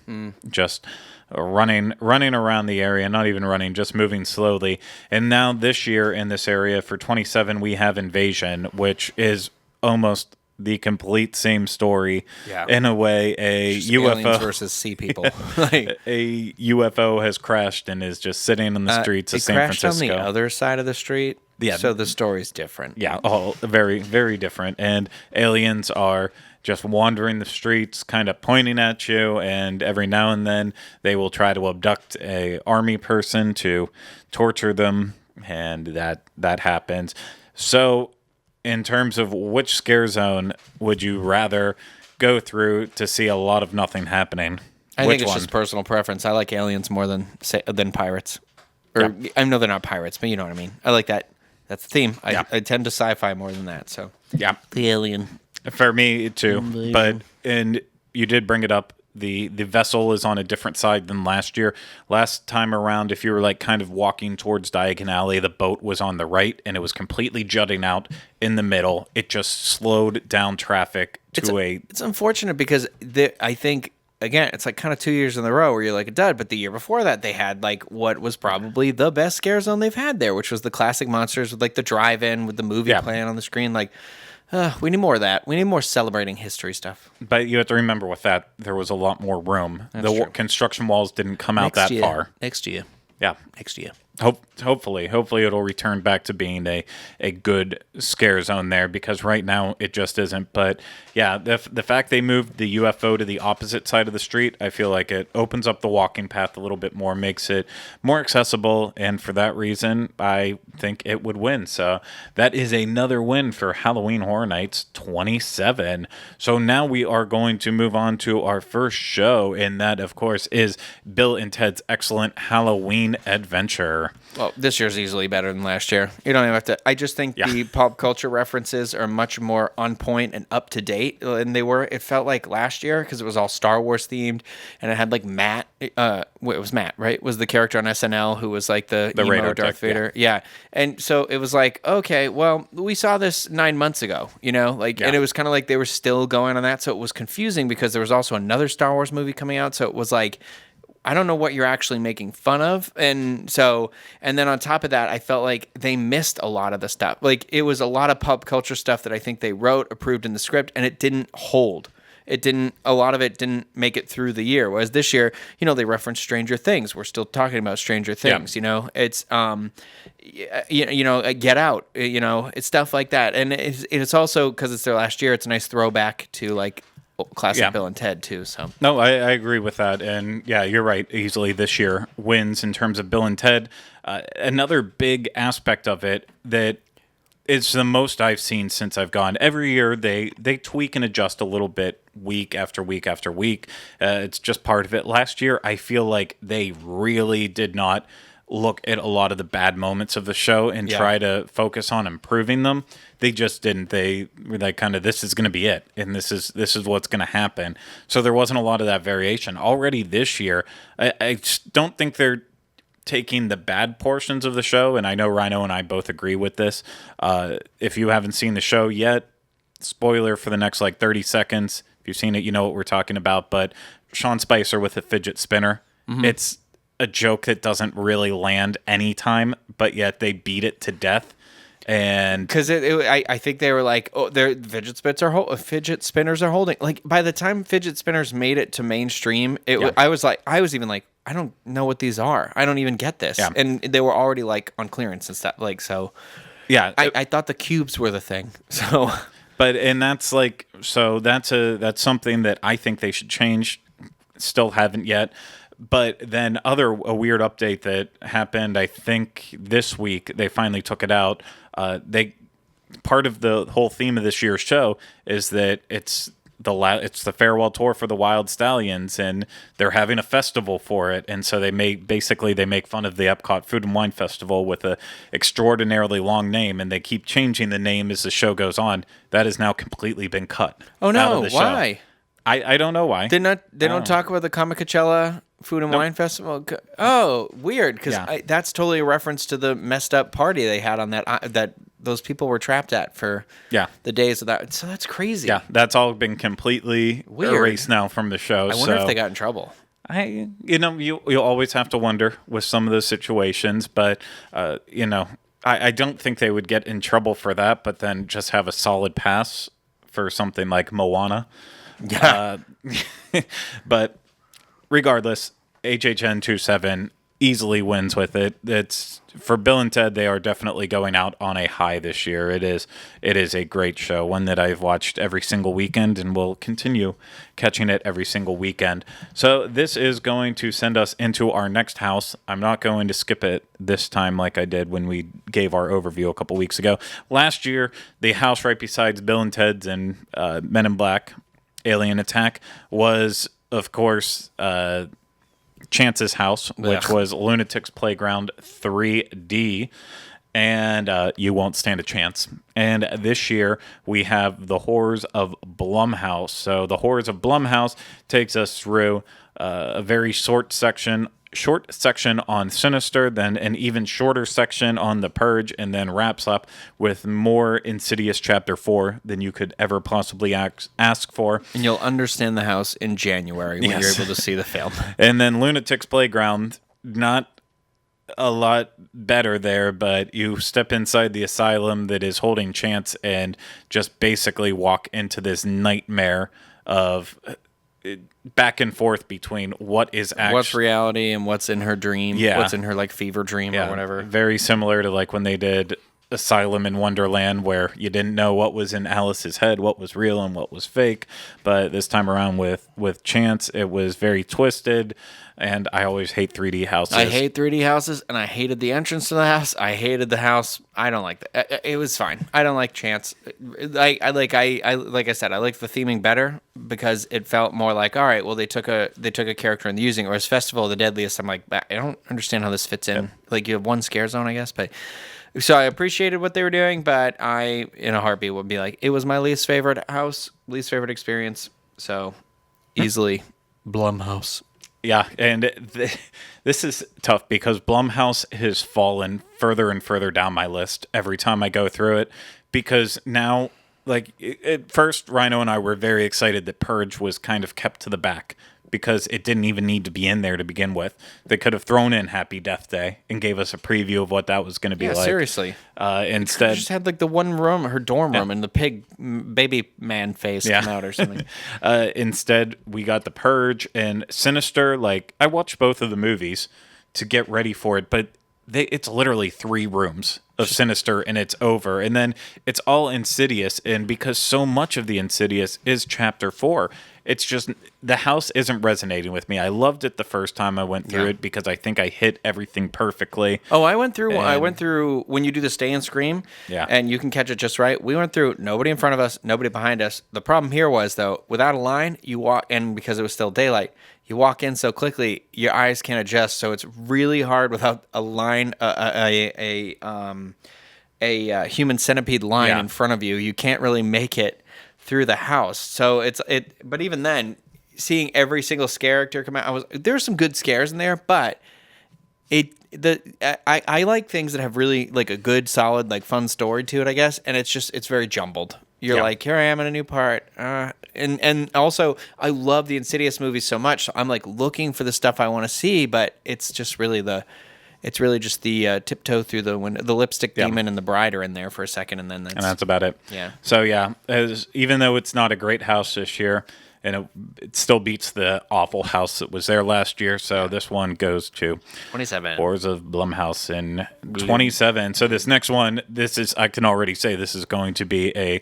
just running around the area, not even running, just moving slowly. And now this year in this area for 27, we have Invasion, which is almost the complete same story. Yeah. In a way, a Just UFO aliens versus sea people. Like, a UFO has crashed and is just sitting on the streets of San Francisco. It crashed on the other side of the street. Yeah. So the story's different. Yeah, all very, very different. And aliens are just wandering the streets, kind of pointing at you, and every now and then they will try to abduct a army person to torture them, and that happens. So, in terms of which Scare Zone would you rather go through to see a lot of nothing happening? I Which think it's one? just personal preference. I like aliens more than pirates. Or I know they're not pirates, but you know what I mean. I like that. That's the theme. I tend to sci-fi more than that. So Yeah. the alien. For me too, but and you did bring it up. The vessel is on a different side than last year. Last time around, if you were like kind of walking towards Diagon Alley, the boat was on the right and it was completely jutting out in the middle. It just slowed down traffic to It's unfortunate because I think again, it's like kind of 2 years in a row where you're like a dud. But the year before that, they had like what was probably the best Scare Zone they've had there, which was the classic monsters with like the drive-in with the movie playing on the screen, like. We need more of that. We need more celebrating history stuff. But you have to remember with that, there was a lot more room. The construction walls didn't come out that far. Next year. Yeah. Next year. Hopefully it'll return back to being a good Scare Zone there, because right now it just isn't. But yeah, the fact they moved the UFO to the opposite side of the street, I feel like it opens up the walking path a little bit more, makes it more accessible, and for that reason, I think it would win. So that is another win for Halloween Horror Nights 27. So now we are going to move on to our first show, and that, of course, is Bill and Ted's Excellent Halloween Adventure. Well, this year's easily better than last year. You don't even have to. I just think the pop culture references are much more on point and up to date than they were. It felt like last year because it was all Star Wars themed, and it had like Matt. It was Matt, right? Was the character on SNL who was like the emo radar Darth tech, Vader? Yeah. And so it was like, okay, well, we saw this 9 months ago, and it was kind of like they were still going on that, so it was confusing because there was also another Star Wars movie coming out, so it was like. I don't know what you're actually making fun of. And then on top of that, I felt like they missed a lot of the stuff. Like it was a lot of pop culture stuff that I think they wrote, approved in the script, and it didn't hold. A lot of it didn't make it through the year. Whereas this year, they referenced Stranger Things. We're still talking about Stranger Things, It's, Get Out, it's stuff like that. And it's also, because it's their last year, it's a nice throwback to like, classic Bill and Ted too. So no, I agree with that, and yeah, you're right. Easily this year wins in terms of Bill and Ted. Another big aspect of it that is the most I've seen since I've gone. Every year they tweak and adjust a little bit, week after week after week. It's just part of it. Last year, I feel like they really did not look at a lot of the bad moments of the show and try to focus on improving them. They just didn't. They were like, kind of, this is going to be it, and this is what's going to happen. So there wasn't a lot of that variation. Already this year, I just don't think they're taking the bad portions of the show, and I know Ryno and I both agree with this. If you haven't seen the show yet, spoiler for the next like 30 seconds. If you've seen it, you know what we're talking about. But Sean Spicer with a fidget spinner, it's a joke that doesn't really land any time, but yet they beat it to death. And because I think they were like, oh, their fidget spinners are holding. Like by the time fidget spinners made it to mainstream, I was even like, I don't know what these are. I don't even get this. Yeah. And they were already like on clearance and stuff. Like so, yeah, I thought the cubes were the thing. So, but and that's like that's something that I think they should change. Still haven't yet. But then a weird update that happened, I think this week, they finally took it out. Part of the whole theme of this year's show is that it's the farewell tour for the Wild Stallions, and they're having a festival for it. And so they make fun of the Epcot Food and Wine Festival with a extraordinarily long name, and they keep changing the name as the show goes on. That has now completely been cut. Oh no! Out of the show. Why? I don't know why. They don't talk about the Comicachella Food and Wine Festival. Oh, weird, because that's totally a reference to the messed up party they had on that those people were trapped at for the days of that. So that's crazy. Yeah, that's all been completely erased now from the show. I wonder if they got in trouble. You always have to wonder with some of those situations, but I don't think they would get in trouble for that. But then just have a solid pass for something like Moana. Yeah. But regardless, HHN 27 easily wins with it. It's for Bill and Ted. They are definitely going out on a high this year. It is a great show, one that I've watched every single weekend and will continue catching it every single weekend. So this is going to send us into our next house. I'm not going to skip it this time like I did when we gave our overview a couple weeks ago. Last year, the house right besides Bill and Ted's and Men in Black Alien Attack was, of course, Chance's house, which was Lunatic's Playground 3D, and You Won't Stand a Chance. And this year, we have The Horrors of Blumhouse. So The Horrors of Blumhouse takes us through a very short section on Sinister, then an even shorter section on The Purge, and then wraps up with more Insidious Chapter 4 than you could ever possibly ask for. And you'll understand the house in January when you're able to see the film. And then Lunatic's Playground, not a lot better there, but you step inside the asylum that is holding Chance and just basically walk into this nightmare of back and forth between what's reality and what's in her dream, what's in her like fever dream or whatever. Very similar to like when they did Asylum in Wonderland, where you didn't know what was in Alice's head, what was real and what was fake. But this time around with Chance, it was very twisted. And I always hate 3D houses. I hate 3D houses, and I hated the entrance to the house. I hated the house. I don't like that. It was fine. I don't like Chance. Like I said, I like the theming better because it felt more like, all right, well, they took a character and using it. Whereas Festival of the Deadliest, I'm like, I don't understand how this fits in. Yep. Like you have one scare zone, I guess, but. So I appreciated what they were doing, but I, in a heartbeat, would be like, it was my least favorite house, least favorite experience. So easily Blumhouse. Yeah, and this is tough because Blumhouse has fallen further and further down my list every time I go through it, because now, like, at first, Ryno and I were very excited that Purge was kind of kept to the back because it didn't even need to be in there to begin with. They could have thrown in Happy Death Day and gave us a preview of what that was going to be like. Seriously. Instead, just had like the one room, her dorm room, and the pig baby man face come out or something. Instead, we got The Purge and Sinister. Like, I watched both of the movies to get ready for it, but it's literally 3 rooms of Sinister and it's over. And then it's all Insidious, and because so much of the Insidious is Chapter 4, it's just the house isn't resonating with me. I loved it the first time I went through it because I think I hit everything perfectly. Oh, I went through when you do the stay and scream, and you can catch it just right. We went through nobody in front of us, nobody behind us. The problem here was though, without a line, you walk in because it was still daylight. You walk in so quickly, your eyes can't adjust. So it's really hard without a line, a human centipede line in front of you. You can't really make it through the house. So but even then, seeing every single character come out, there were some good scares in there, but I like things that have really like a good, solid, like fun story to it, I guess. And it's very jumbled. You're like, here I am in a new part. And also I love the Insidious movies so much. So I'm like looking for the stuff I want to see, but it's just really It's really just the tiptoe through the window. The lipstick demon and the bride are in there for a second, and then that's about it. Yeah. So yeah, even though it's not a great house this year, and it still beats the awful house that was there last year. So this one goes to 27. Horrors of Blumhouse in 27. So this next one, I can already say this is going to be a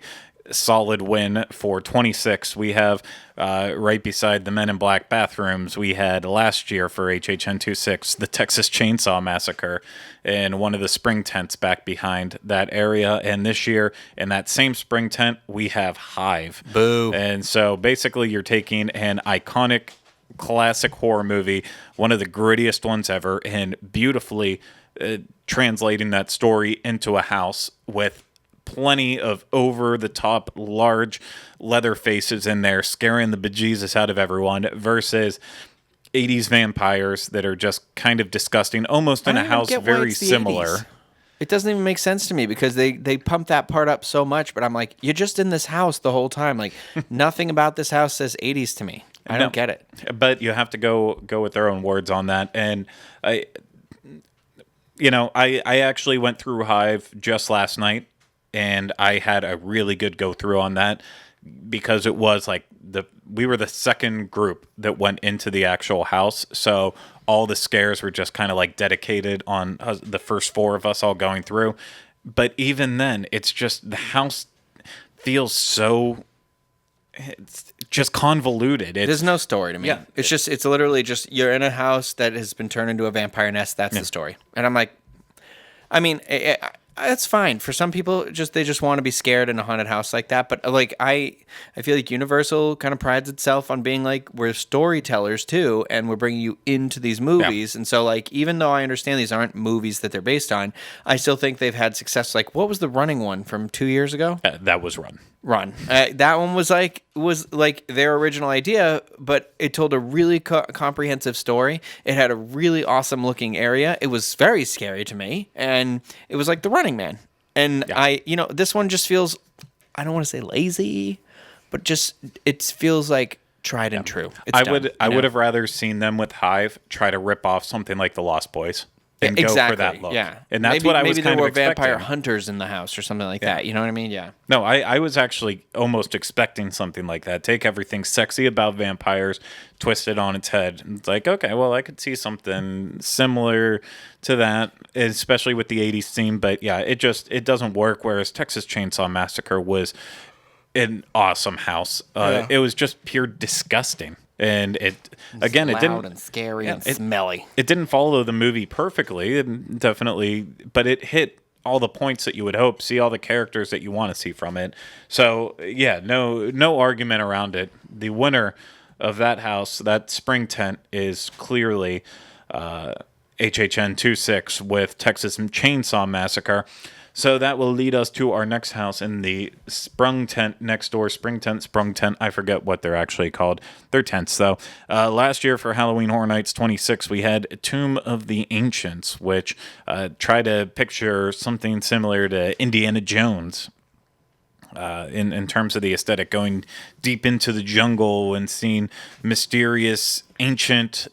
solid win for 26. We have right beside the Men in Black bathrooms, we had last year for HHN 26 the Texas Chainsaw Massacre in one of the spring tents back behind that area. And this year in that same spring tent, we have Hive. Boo. And so basically you're taking an iconic classic horror movie, one of the grittiest ones ever, and beautifully translating that story into a house with plenty of over-the-top large leather faces in there scaring the bejesus out of everyone versus 80s vampires that are just kind of disgusting, almost in a house very similar. 80s. It doesn't even make sense to me because they pump that part up so much, but I'm like, you're just in this house the whole time. Like, nothing about this house says 80s to me. I don't get it. But you have to go with their own words on that. And I actually went through Hive just last night, and I had a really good go through on that because it was like we were the second group that went into the actual house. So all the scares were just kind of like dedicated on the first four of us all going through. But even then, it's just the house feels so it's just convoluted. There's no story to me. Yeah. It's literally just you're in a house that has been turned into a vampire nest. That's the story. And I'm like, I mean, that's fine for some people. They just want to be scared in a haunted house like that. But like I feel like Universal kind of prides itself on being like we're storytellers too, and we're bringing you into these movies. And so like even though I understand these aren't movies that they're based on, I still think they've had success. Like what was the Running one from 2 years ago? That was Run. That one was like their original idea, but it told a really comprehensive story. It had a really awesome looking area. It was very scary to me, and it was like The Running Man. And this one just feels, I don't want to say lazy, but just it feels like tried and true. I would have rather seen them with Hive try to rip off something like The Lost Boys. And go for that look. Yeah. And that's what I was kind of expecting. Maybe there were vampire hunters in the house or something like that. You know what I mean? Yeah. No, I was actually almost expecting something like that. Take everything sexy about vampires, twist it on its head. It's like, okay, well, I could see something similar to that, especially with the 80s theme. But yeah, it doesn't work. Whereas Texas Chainsaw Massacre was an awesome house. It was just pure disgusting. And it didn't and scary and smelly. It didn't follow the movie perfectly, definitely, but it hit all the points that you would hope. See all the characters that you want to see from it. So yeah, no argument around it. The winner of that house, that spring tent, is clearly HHN 26 with Texas Chainsaw Massacre. So that will lead us to our next house in the sprung tent next door. Spring tent, sprung tent. I forget what they're actually called. They're tents, though. Last year for Halloween Horror Nights 26, we had Tomb of the Ancients, which try to picture something similar to Indiana Jones. In terms of the aesthetic, going deep into the jungle and seeing mysterious ancient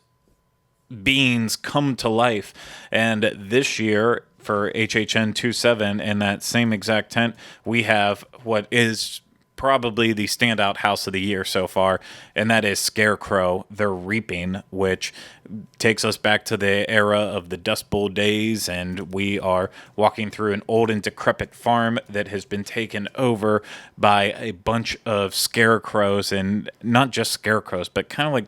beings come to life. And this year, for HHN 27 in that same exact tent, we have what is probably the standout house of the year so far, and that is Scarecrow, The Reaping, which takes us back to the era of the Dust Bowl days, and we are walking through an old and decrepit farm that has been taken over by a bunch of scarecrows, and not just scarecrows, but kind of like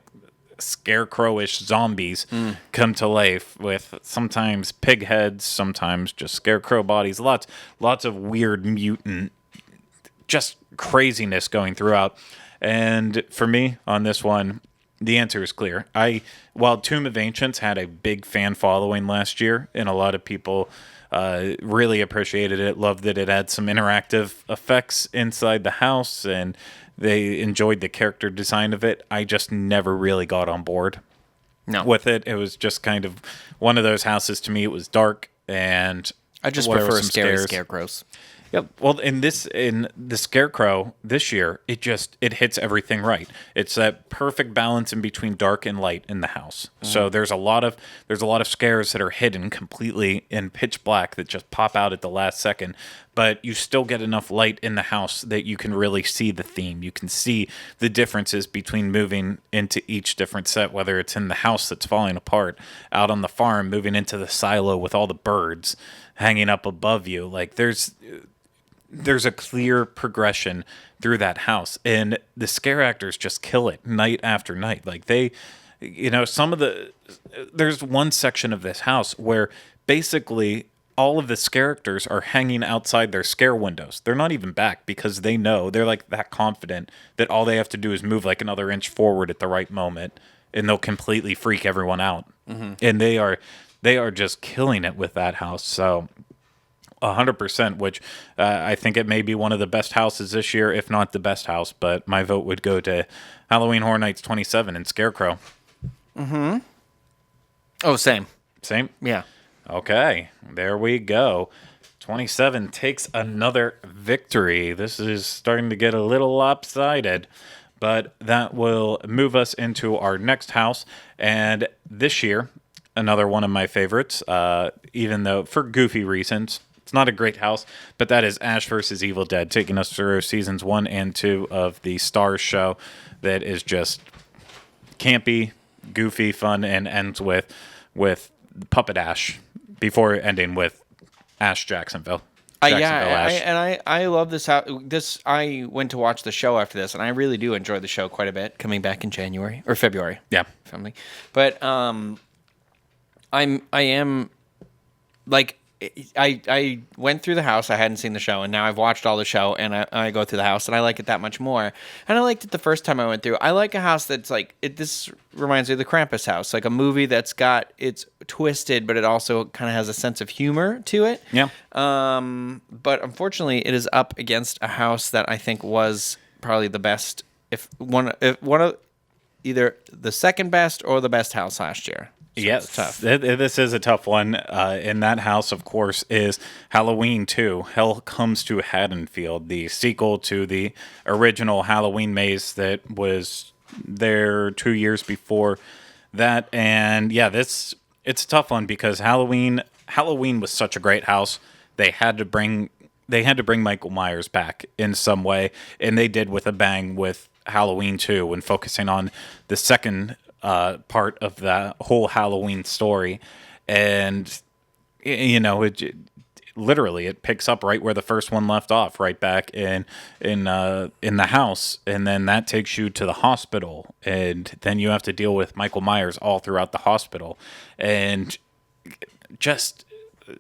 scarecrowish zombies come to life with sometimes pig heads, sometimes just scarecrow bodies, lots of weird mutant just craziness going throughout. And for me on this one, the answer is clear. While Tomb of Ancients had a big fan following last year, and a lot of people really appreciated it, loved that it had some interactive effects inside the house, and they enjoyed the character design of it, I just never really got on board with it. It was just kind of one of those houses to me. It was dark, and I just prefer scary scarecrows. Yep. Well, in the Scarecrow this year, it hits everything right. It's that perfect balance in between dark and light in the house. So there's a lot of scares that are hidden completely in pitch black that just pop out at the last second, but you still get enough light in the house that you can really see the theme. You can see the differences between moving into each different set, whether it's in the house that's falling apart, out on the farm, moving into the silo with all the birds hanging up above you. Like there's a clear progression through that house, and the scare actors just kill it night after night. Like there's one section of this house where basically all of the characters are hanging outside their scare windows. They're not even back because they know, they're like that confident that all they have to do is move like another inch forward at the right moment and they'll completely freak everyone out. And they are just killing it with that house. So 100%, which I think it may be one of the best houses this year, if not the best house. But my vote would go to Halloween Horror Nights 27 and Scarecrow. Oh, same. Same? Yeah. Okay, there we go. 27 takes another victory. This is starting to get a little lopsided, but that will move us into our next house. And this year, another one of my favorites, even though for goofy reasons. It's not a great house, but that is Ash vs. Evil Dead, taking us through seasons 1 and 2 of the Starz show that is just campy, goofy, fun, and ends with Puppet Ash before ending with Ash Jacksonville. I love this house. I went to watch the show after this, and I really do enjoy the show quite a bit. Coming back in January or February, Yeah. family. But I am like I went through the house. I hadn't seen the show, and now I've watched all the show, and I go through the house, and I like it that much more. And I liked it the first time I went through. I like a house that's like this reminds me of the Krampus house, like a movie that's got it's twisted, but it also kind of has a sense of humor to it. Yeah. But unfortunately, it is up against a house that I think was probably the best, if one of either the second best or the best house last year. So Yes, tough. This is a tough one. In that house, of course, is Halloween 2, Hell Comes to Haddonfield, the sequel to the original Halloween maze that was there 2 years before that. And yeah, it's a tough one because Halloween was such a great house. They had to bring Michael Myers back in some way, and they did with a bang with Halloween 2 and focusing on the second part of the whole Halloween story. And it literally it picks up right where the first one left off, right back in the house, and then that takes you to the hospital, and then you have to deal with Michael Myers all throughout the hospital, and just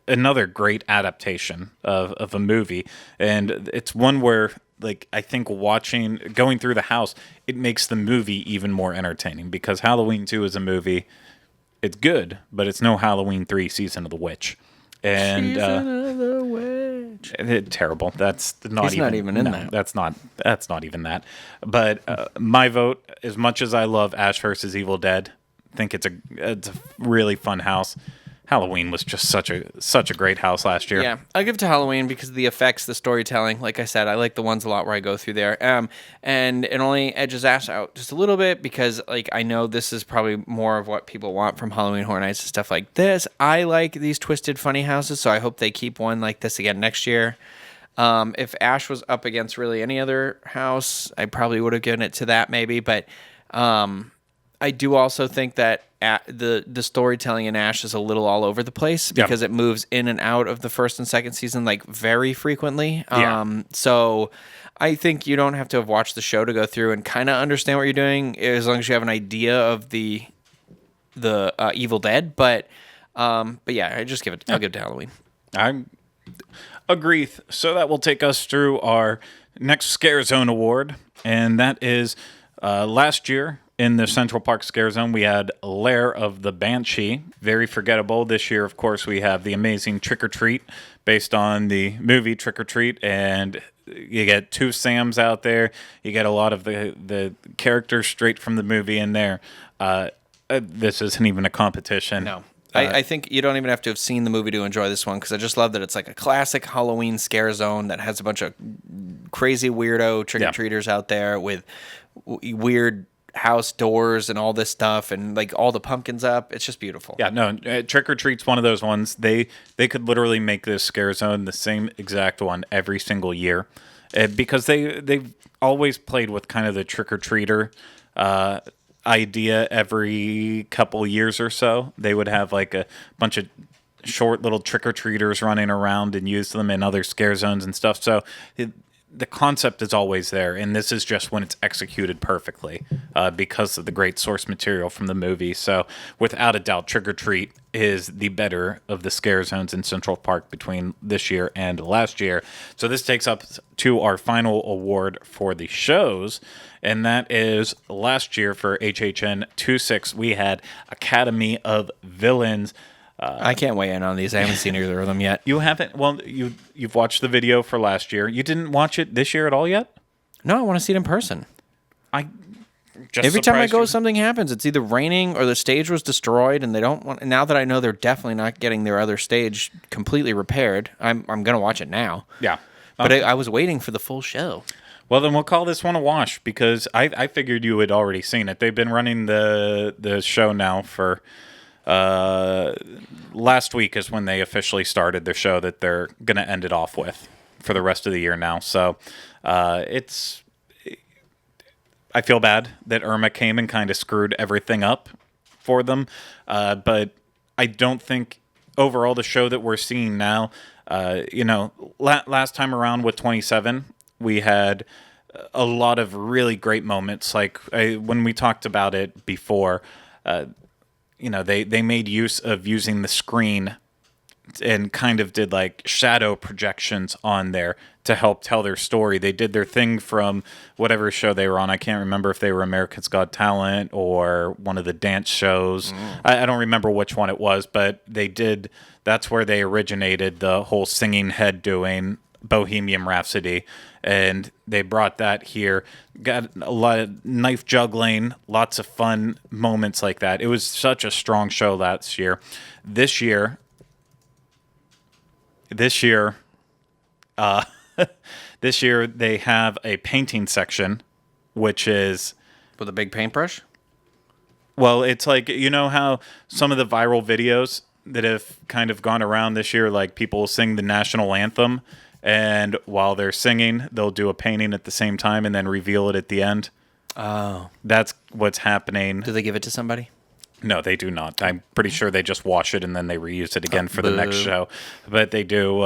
another great adaptation of a movie. And it's one where, like, I think going through the house, it makes the movie even more entertaining because Halloween 2 is a movie. It's good, but it's no Halloween 3 Season of the Witch. And Season of the Witch. Terrible. That's not He's not even in that. That's not even that. But my vote, as much as I love Ash vs. Evil Dead, I think it's a really fun house. Halloween was just such a great house last year. Yeah, I'll give it to Halloween because of the effects, the storytelling. Like I said, I like the ones a lot where I go through there. And it only edges Ash out just a little bit because, like, I know this is probably more of what people want from Halloween Horror Nights and stuff like this. I like these twisted, funny houses, so I hope they keep one like this again next year. If Ash was up against really any other house, I probably would have given it to that maybe. But I do also think that the storytelling in Ash is a little all over the place because it moves in and out of the first and second season like very frequently. So I think you don't have to have watched the show to go through and kind of understand what you're doing as long as you have an idea of the Evil Dead. But yeah, I'll give it to Halloween. I agree. So that will take us through our next Scare Zone award, and that is last year. In the Central Park Scare Zone, we had Lair of the Banshee. Very forgettable. This year, of course, we have the amazing Trick or Treat based on the movie Trick or Treat. And you get two Sams out there. You get a lot of the characters straight from the movie in there. This isn't even a competition. No. I think you don't even have to have seen the movie to enjoy this one, because I just love that it's like a classic Halloween scare zone that has a bunch of crazy weirdo trick-or-treaters out there with weird house doors and all this stuff, and like all the pumpkins up. It's just beautiful. Yeah, no, Trick or Treat's one of those ones. They could literally make this scare zone the same exact one every single year, because they've always played with kind of the trick or treater idea. Every couple years or so, they would have like a bunch of short little trick or treaters running around and use them in other scare zones and stuff. So the concept is always there, and this is just when it's executed perfectly because of the great source material from the movie. So without a doubt, Trick or Treat is the better of the scare zones in Central Park between this year and last year. So this takes up to our final award for the shows, and that is last year for HHN 2.6. We had Academy of Villains. I can't weigh in on these. I haven't seen either of them yet. You haven't? Well, you've watched the video for last year. You didn't watch it this year at all yet? No, I want to see it in person. Every time I go, something happens. It's either raining or the stage was destroyed, and they don't want. Now that I know they're definitely not getting their other stage completely repaired, I'm gonna watch it now. Yeah, but I was waiting for the full show. Well, then we'll call this one a wash, because I figured you had already seen it. They've been running the show now for. Last week is when they officially started their show that they're going to end it off with for the rest of the year now. So I feel bad that Irma came and kind of screwed everything up for them. But I don't think overall the show that we're seeing now, last time around with 27, we had a lot of really great moments. Like when we talked about it before, they made use of using the screen and kind of did like shadow projections on there to help tell their story. They did their thing from whatever show they were on. I can't remember if they were America's Got Talent or one of the dance shows. I don't remember which one it was, but they did. That's where they originated the whole singing head doing Bohemian Rhapsody, and they brought that here. Got a lot of knife juggling, lots of fun moments like that. It was such a strong show last year. This year, this year they have a painting section, which is with a big paintbrush. Well, it's like, how some of the viral videos that have kind of gone around this year, like people sing the national anthem, and while they're singing, they'll do a painting at the same time and then reveal it at the end. Oh. That's what's happening. Do they give it to somebody? No, they do not. I'm pretty sure they just wash it and then they reuse it again for the next show. But they do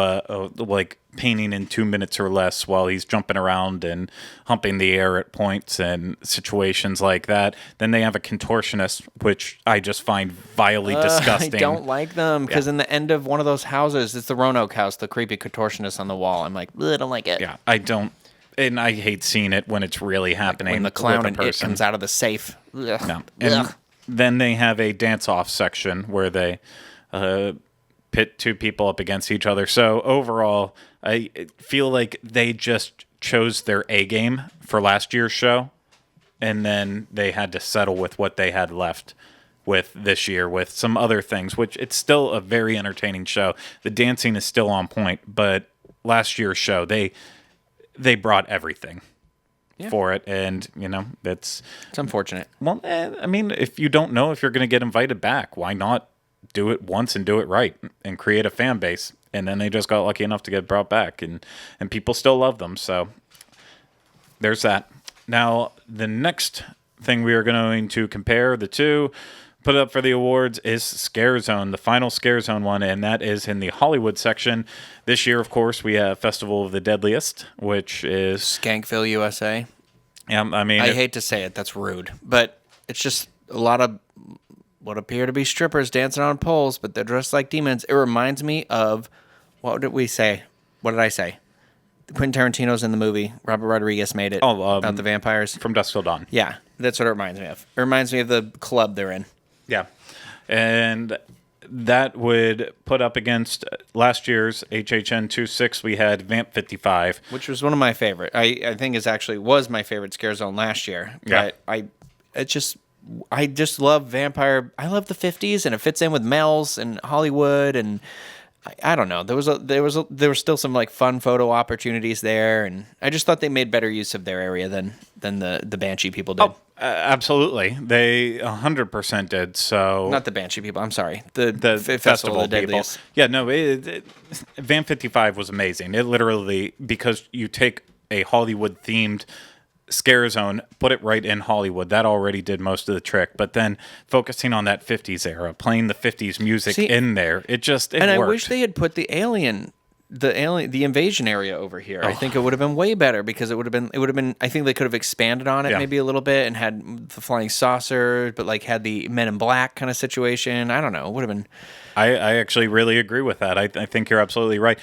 like painting in 2 minutes or less while he's jumping around and humping the air at points and situations like that. Then they have a contortionist, which I just find vilely disgusting. I don't like them, because in the end of one of those houses, it's the Roanoke house, the creepy contortionist on the wall. I'm like, I don't like it. Yeah, I don't. And I hate seeing it when it's really happening. When the clown and it comes out of the safe. Ugh. No. And then they have a dance-off section where they pit two people up against each other. So overall, I feel like they just chose their A game for last year's show, and then they had to settle with what they had left with this year with some other things, which it's still a very entertaining show. The dancing is still on point, but last year's show, they brought everything. For it, and it's unfortunate. Well, I mean, if you don't know if you're going to get invited back, why not do it once and do it right and create a fan base? And then they just got lucky enough to get brought back, and people still love them. So there's that. Now, the next thing we are going to compare the two, put up for the awards, is Scare Zone, the final Scare Zone one, and that is in the Hollywood section. This year, of course, we have Festival of the Deadliest, which is Skankville, USA. Yeah, I mean, I hate to say it, that's rude, but it's just a lot of what appear to be strippers dancing on poles, but they're dressed like demons. It reminds me of, what did we say? What did I say? Quentin Tarantino's in the movie. Robert Rodriguez made it about the vampires. From Dusk Till Dawn. Yeah, that's what it reminds me of. It reminds me of the club they're in. Yeah, and that would put up against last year's HHN 2.6. We had Vamp 55, which was one of my favorite. I think was my favorite Scare Zone last year. Yeah, but it just I just love vampire. I love the 50s, and it fits in with Mel's and Hollywood, and I don't know. There were still some like fun photo opportunities there, and I just thought they made better use of their area than the Banshee people did. Oh, absolutely. They 100% did. So Not the Banshee people. I'm sorry. The festival of the people. Deadliest. Yeah, no, Van 55 was amazing. It literally, because you take a Hollywood themed scare zone, put it right in Hollywood. That already did most of the trick. But then focusing on that 50s era, playing the 50s music in there, it worked. I wish they had put the invasion area over here. I think it would have been way better because it would have been. I think they could have expanded on it maybe a little bit and had the flying saucer, but like had the Men in Black kind of situation. I don't know. It would have been. I actually really agree with that. I think you're absolutely right.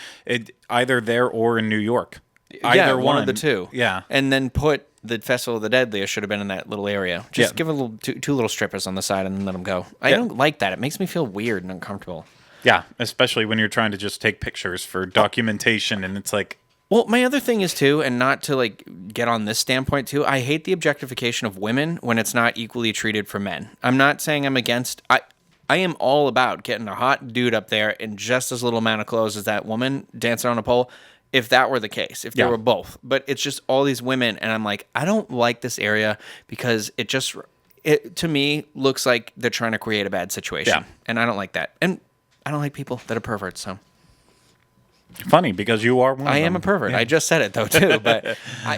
Either there or in New York. Either one of the two. Yeah. And then put the Festival of the Deadliest should have been in that little area. Just give a little two little strippers on the side and then let them go. I don't like that. It makes me feel weird and uncomfortable. Yeah, especially when you're trying to just take pictures for documentation and it's like... Well, my other thing is too, and not to like get on this standpoint too, I hate the objectification of women when it's not equally treated for men. I'm not saying I'm against... I am all about getting a hot dude up there in just as little amount of clothes as that woman dancing on a pole. If that were the case, if they were both. But it's just all these women, and I'm like, I don't like this area because it to me, looks like they're trying to create a bad situation. Yeah. And I don't like that. And I don't like people that are perverts, so. Funny, because you are one of them. I am a pervert. Yeah. I just said it, though, too. But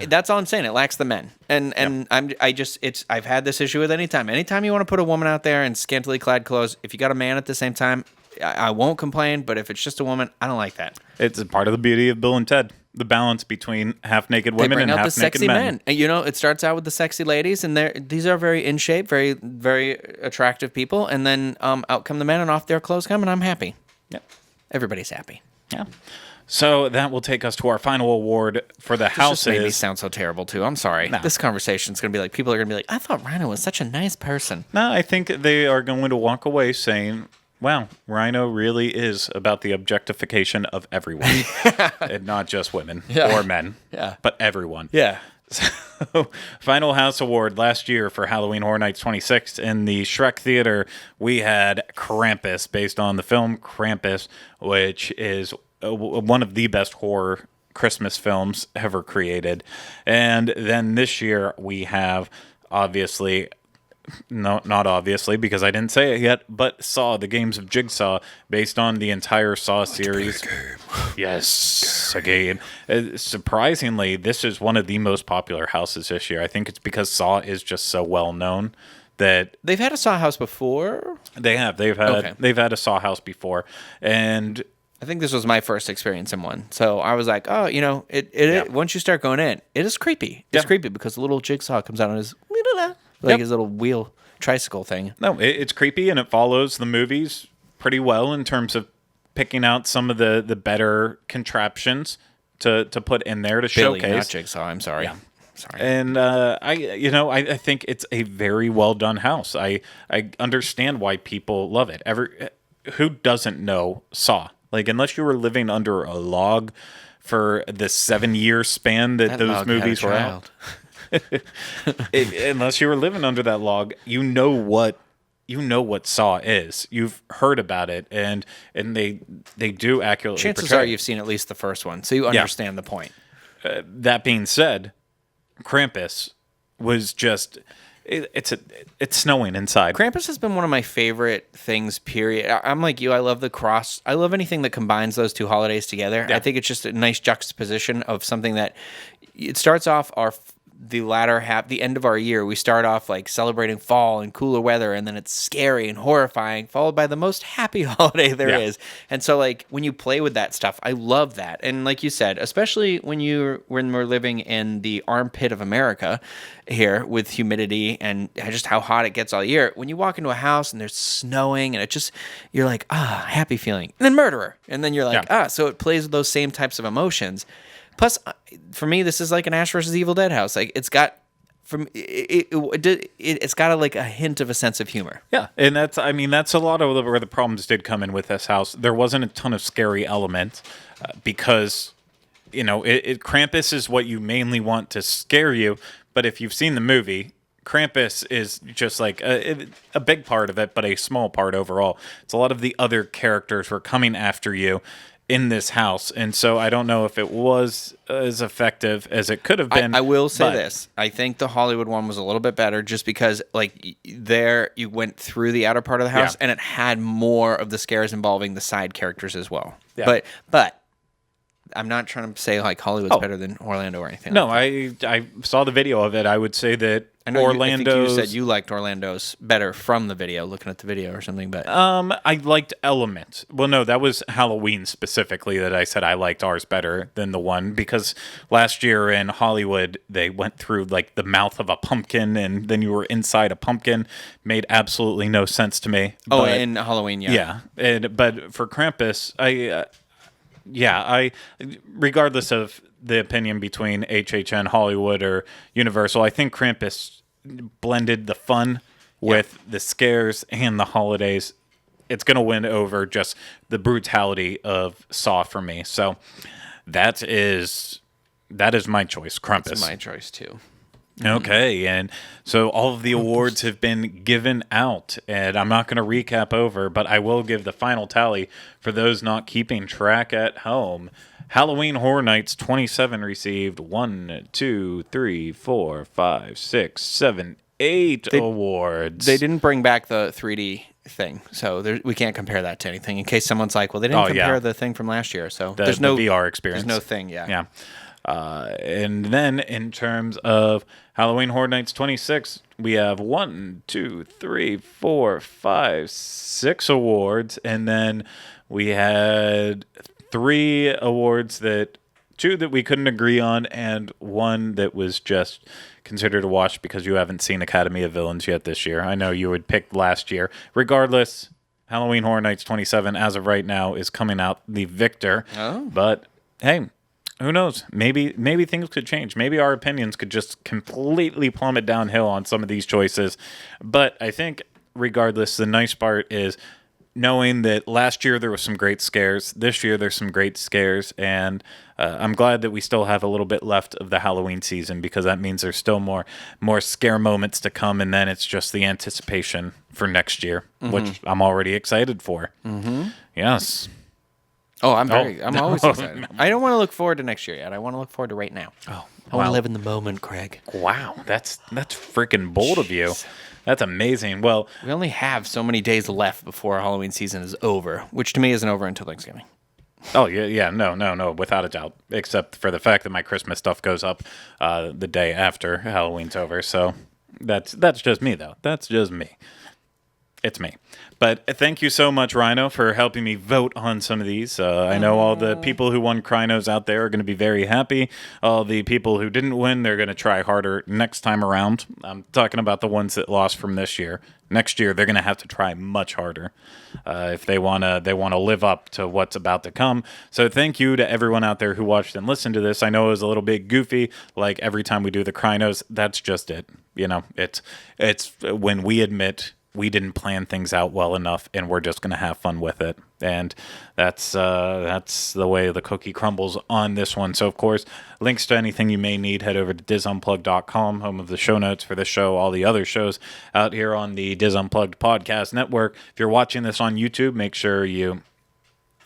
that's all I'm saying. It lacks the men. And I've had this issue with anytime. Anytime you want to put a woman out there in scantily clad clothes, if you got a man at the same time, I won't complain, but if it's just a woman, I don't like that. It's a part of the beauty of Bill and Ted, the balance between half-naked women and half-naked men. And, it starts out with the sexy ladies, and these are very in shape, very, very attractive people, and then out come the men, and off their clothes come, and I'm happy. Yep. Everybody's happy. Yeah. So that will take us to our final award for the houses. This just made me sound so terrible, too. I'm sorry. No. This conversation is going to be like, people are going to be like, I thought Ryno was such a nice person. No, I think they are going to walk away saying... Wow, Ryno really is about the objectification of everyone, and not just women or men, but everyone. Yeah. So, Final House Award last year for Halloween Horror Nights 26 in the Shrek Theater, we had Krampus, based on the film Krampus, which is one of the best horror Christmas films ever created. And then this year we have, obviously... No, not obviously, because I didn't say it yet, but Saw, the Games of Jigsaw, based on the entire Saw series. Yes, a game. Surprisingly, this is one of the most popular houses this year. I think it's because Saw is just so well known that... They've had a Saw house before? They have. They've had a Saw house before, and... I think this was my first experience in one. So I was like, oh, once you start going in, it is creepy. It's creepy because the little Jigsaw comes out on his... his little wheel tricycle thing. No, it's creepy, and it follows the movies pretty well in terms of picking out some of the better contraptions to put in there to showcase. Not Jigsaw. I'm sorry. Yeah. Sorry. And I think it's a very well done house. I understand why people love it. Who doesn't know Saw? Like, unless you were living under a log for the 7-year span that those movies were out. Unless you were living under that log, you know what Saw is. You've heard about it, and they do accurately. Chances are you've seen at least the first one, so you understand the point. That being said, Krampus was just. It's snowing inside. Krampus has been one of my favorite things, period. I'm like you. I love the cross. I love anything that combines those two holidays together. Yeah. I think it's just a nice juxtaposition of something that it starts off the latter half, the end of our year. We start off like celebrating fall and cooler weather, and then it's scary and horrifying, followed by the most happy holiday there is. And so, like, when you play with that stuff, I love that. And like you said, especially when we're living in the armpit of America here with humidity and just how hot it gets all year, when you walk into a house and there's snowing and you're like, happy feeling. And then murderer. And then you're like, so it plays with those same types of emotions. Plus, for me, this is like an Ash versus Evil Dead house. Like, it's got it's got a hint of a sense of humor. Yeah, and that's a lot of where the problems did come in with this house. There wasn't a ton of scary elements because Krampus is what you mainly want to scare you. But if you've seen the movie, Krampus is just like a big part of it, but a small part overall. It's a lot of the other characters who are coming after you in this house, and so I don't know if it was as effective as it could have been. I will say this. I think the Hollywood one was a little bit better just because, like, there you went through the outer part of the house, and it had more of the scares involving the side characters as well. Yeah. But I'm not trying to say, like, Hollywood's better than Orlando or anything. No, like I saw the video of it. I would say that Orlando. You said you liked Orlando's better from the video, looking at the video or something. But I liked Element. Well, no, that was Halloween specifically that I said I liked ours better than the one, because last year in Hollywood they went through like the mouth of a pumpkin and then you were inside a pumpkin. Made absolutely no sense to me. Oh, in Halloween, yeah. Yeah, but for Krampus, I regardless of the opinion between HHN, Hollywood, or Universal, I think Krampus blended the fun with the scares and the holidays. It's going to win over just the brutality of Saw for me. So that is my choice, Krampus. That's my choice too. Okay, and so all of the awards have been given out, and I'm not going to recap over, but I will give the final tally for those not keeping track at home. Halloween Horror Nights 27 received 1, 2, 3, 4, 5, 6, 7, 8 awards. They didn't bring back the 3D thing, so we can't compare that to anything. In case someone's like, "Well, they didn't compare the thing from last year," so there's no VR experience. There's no thing, yeah. And then in terms of Halloween Horror Nights 26, we have 1, 2, 3, 4, 5, 6 awards, and then we had 3 awards that 2 that we couldn't agree on, and 1 that was just considered a wash because you haven't seen Academy of Villains yet this year. I know you would pick last year. Regardless, Halloween Horror Nights 27, as of right now, is coming out the victor. Oh. But hey, who knows? Maybe things could change. Maybe our opinions could just completely plummet downhill on some of these choices. But I think, regardless, the nice part is knowing that last year there was some great scares. This year there's some great scares. And I'm glad that we still have a little bit left of the Halloween season, because that means there's still more scare moments to come. And then it's just the anticipation for next year, which I'm already excited for. Mm-hmm. Yes. Oh, I'm always excited. I don't want to look forward to next year yet. I want to look forward to right now. Oh, I want to live in the moment, Craig. Wow, that's freaking bold of you. That's amazing. Well, we only have so many days left before our Halloween season is over, which to me isn't over until Thanksgiving. Oh, yeah, no, without a doubt. Except for the fact that my Christmas stuff goes up the day after Halloween's over. So that's just me, though. That's just me. It's me. But thank you so much, Ryno, for helping me vote on some of these. I know all the people who won CRYNOS out there are going to be very happy. All the people who didn't win, they're going to try harder next time around. I'm talking about the ones that lost from this year. Next year, they're going to have to try much harder if they want to live up to what's about to come. So thank you to everyone out there who watched and listened to this. I know it was a little bit goofy, like every time we do the CRYNOS. That's just it. You know, it's when we admit we didn't plan things out well enough, and we're just going to have fun with it. And that's the way the cookie crumbles on this one. So, of course, links to anything you may need, head over to disunplugged.com, home of the show notes for this show, all the other shows out here on the Diz Unplugged Podcast Network. If you're watching this on YouTube, make sure you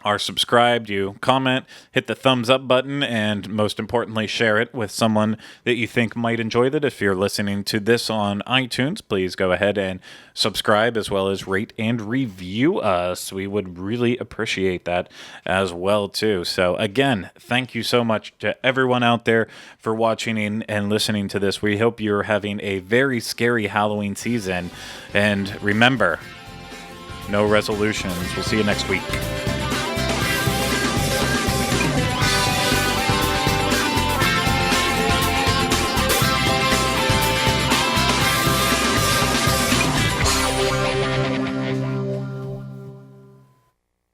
are subscribed, you comment, hit the thumbs up button, and most importantly, share it with someone that you think might enjoy it. If you're listening to this on iTunes, please go ahead and subscribe, as well as rate and review us. We would really appreciate that as well, too. So again, thank you so much to everyone out there for watching and listening to this. We hope you're having a very scary Halloween season. And remember, no resolutions. We'll see you next week.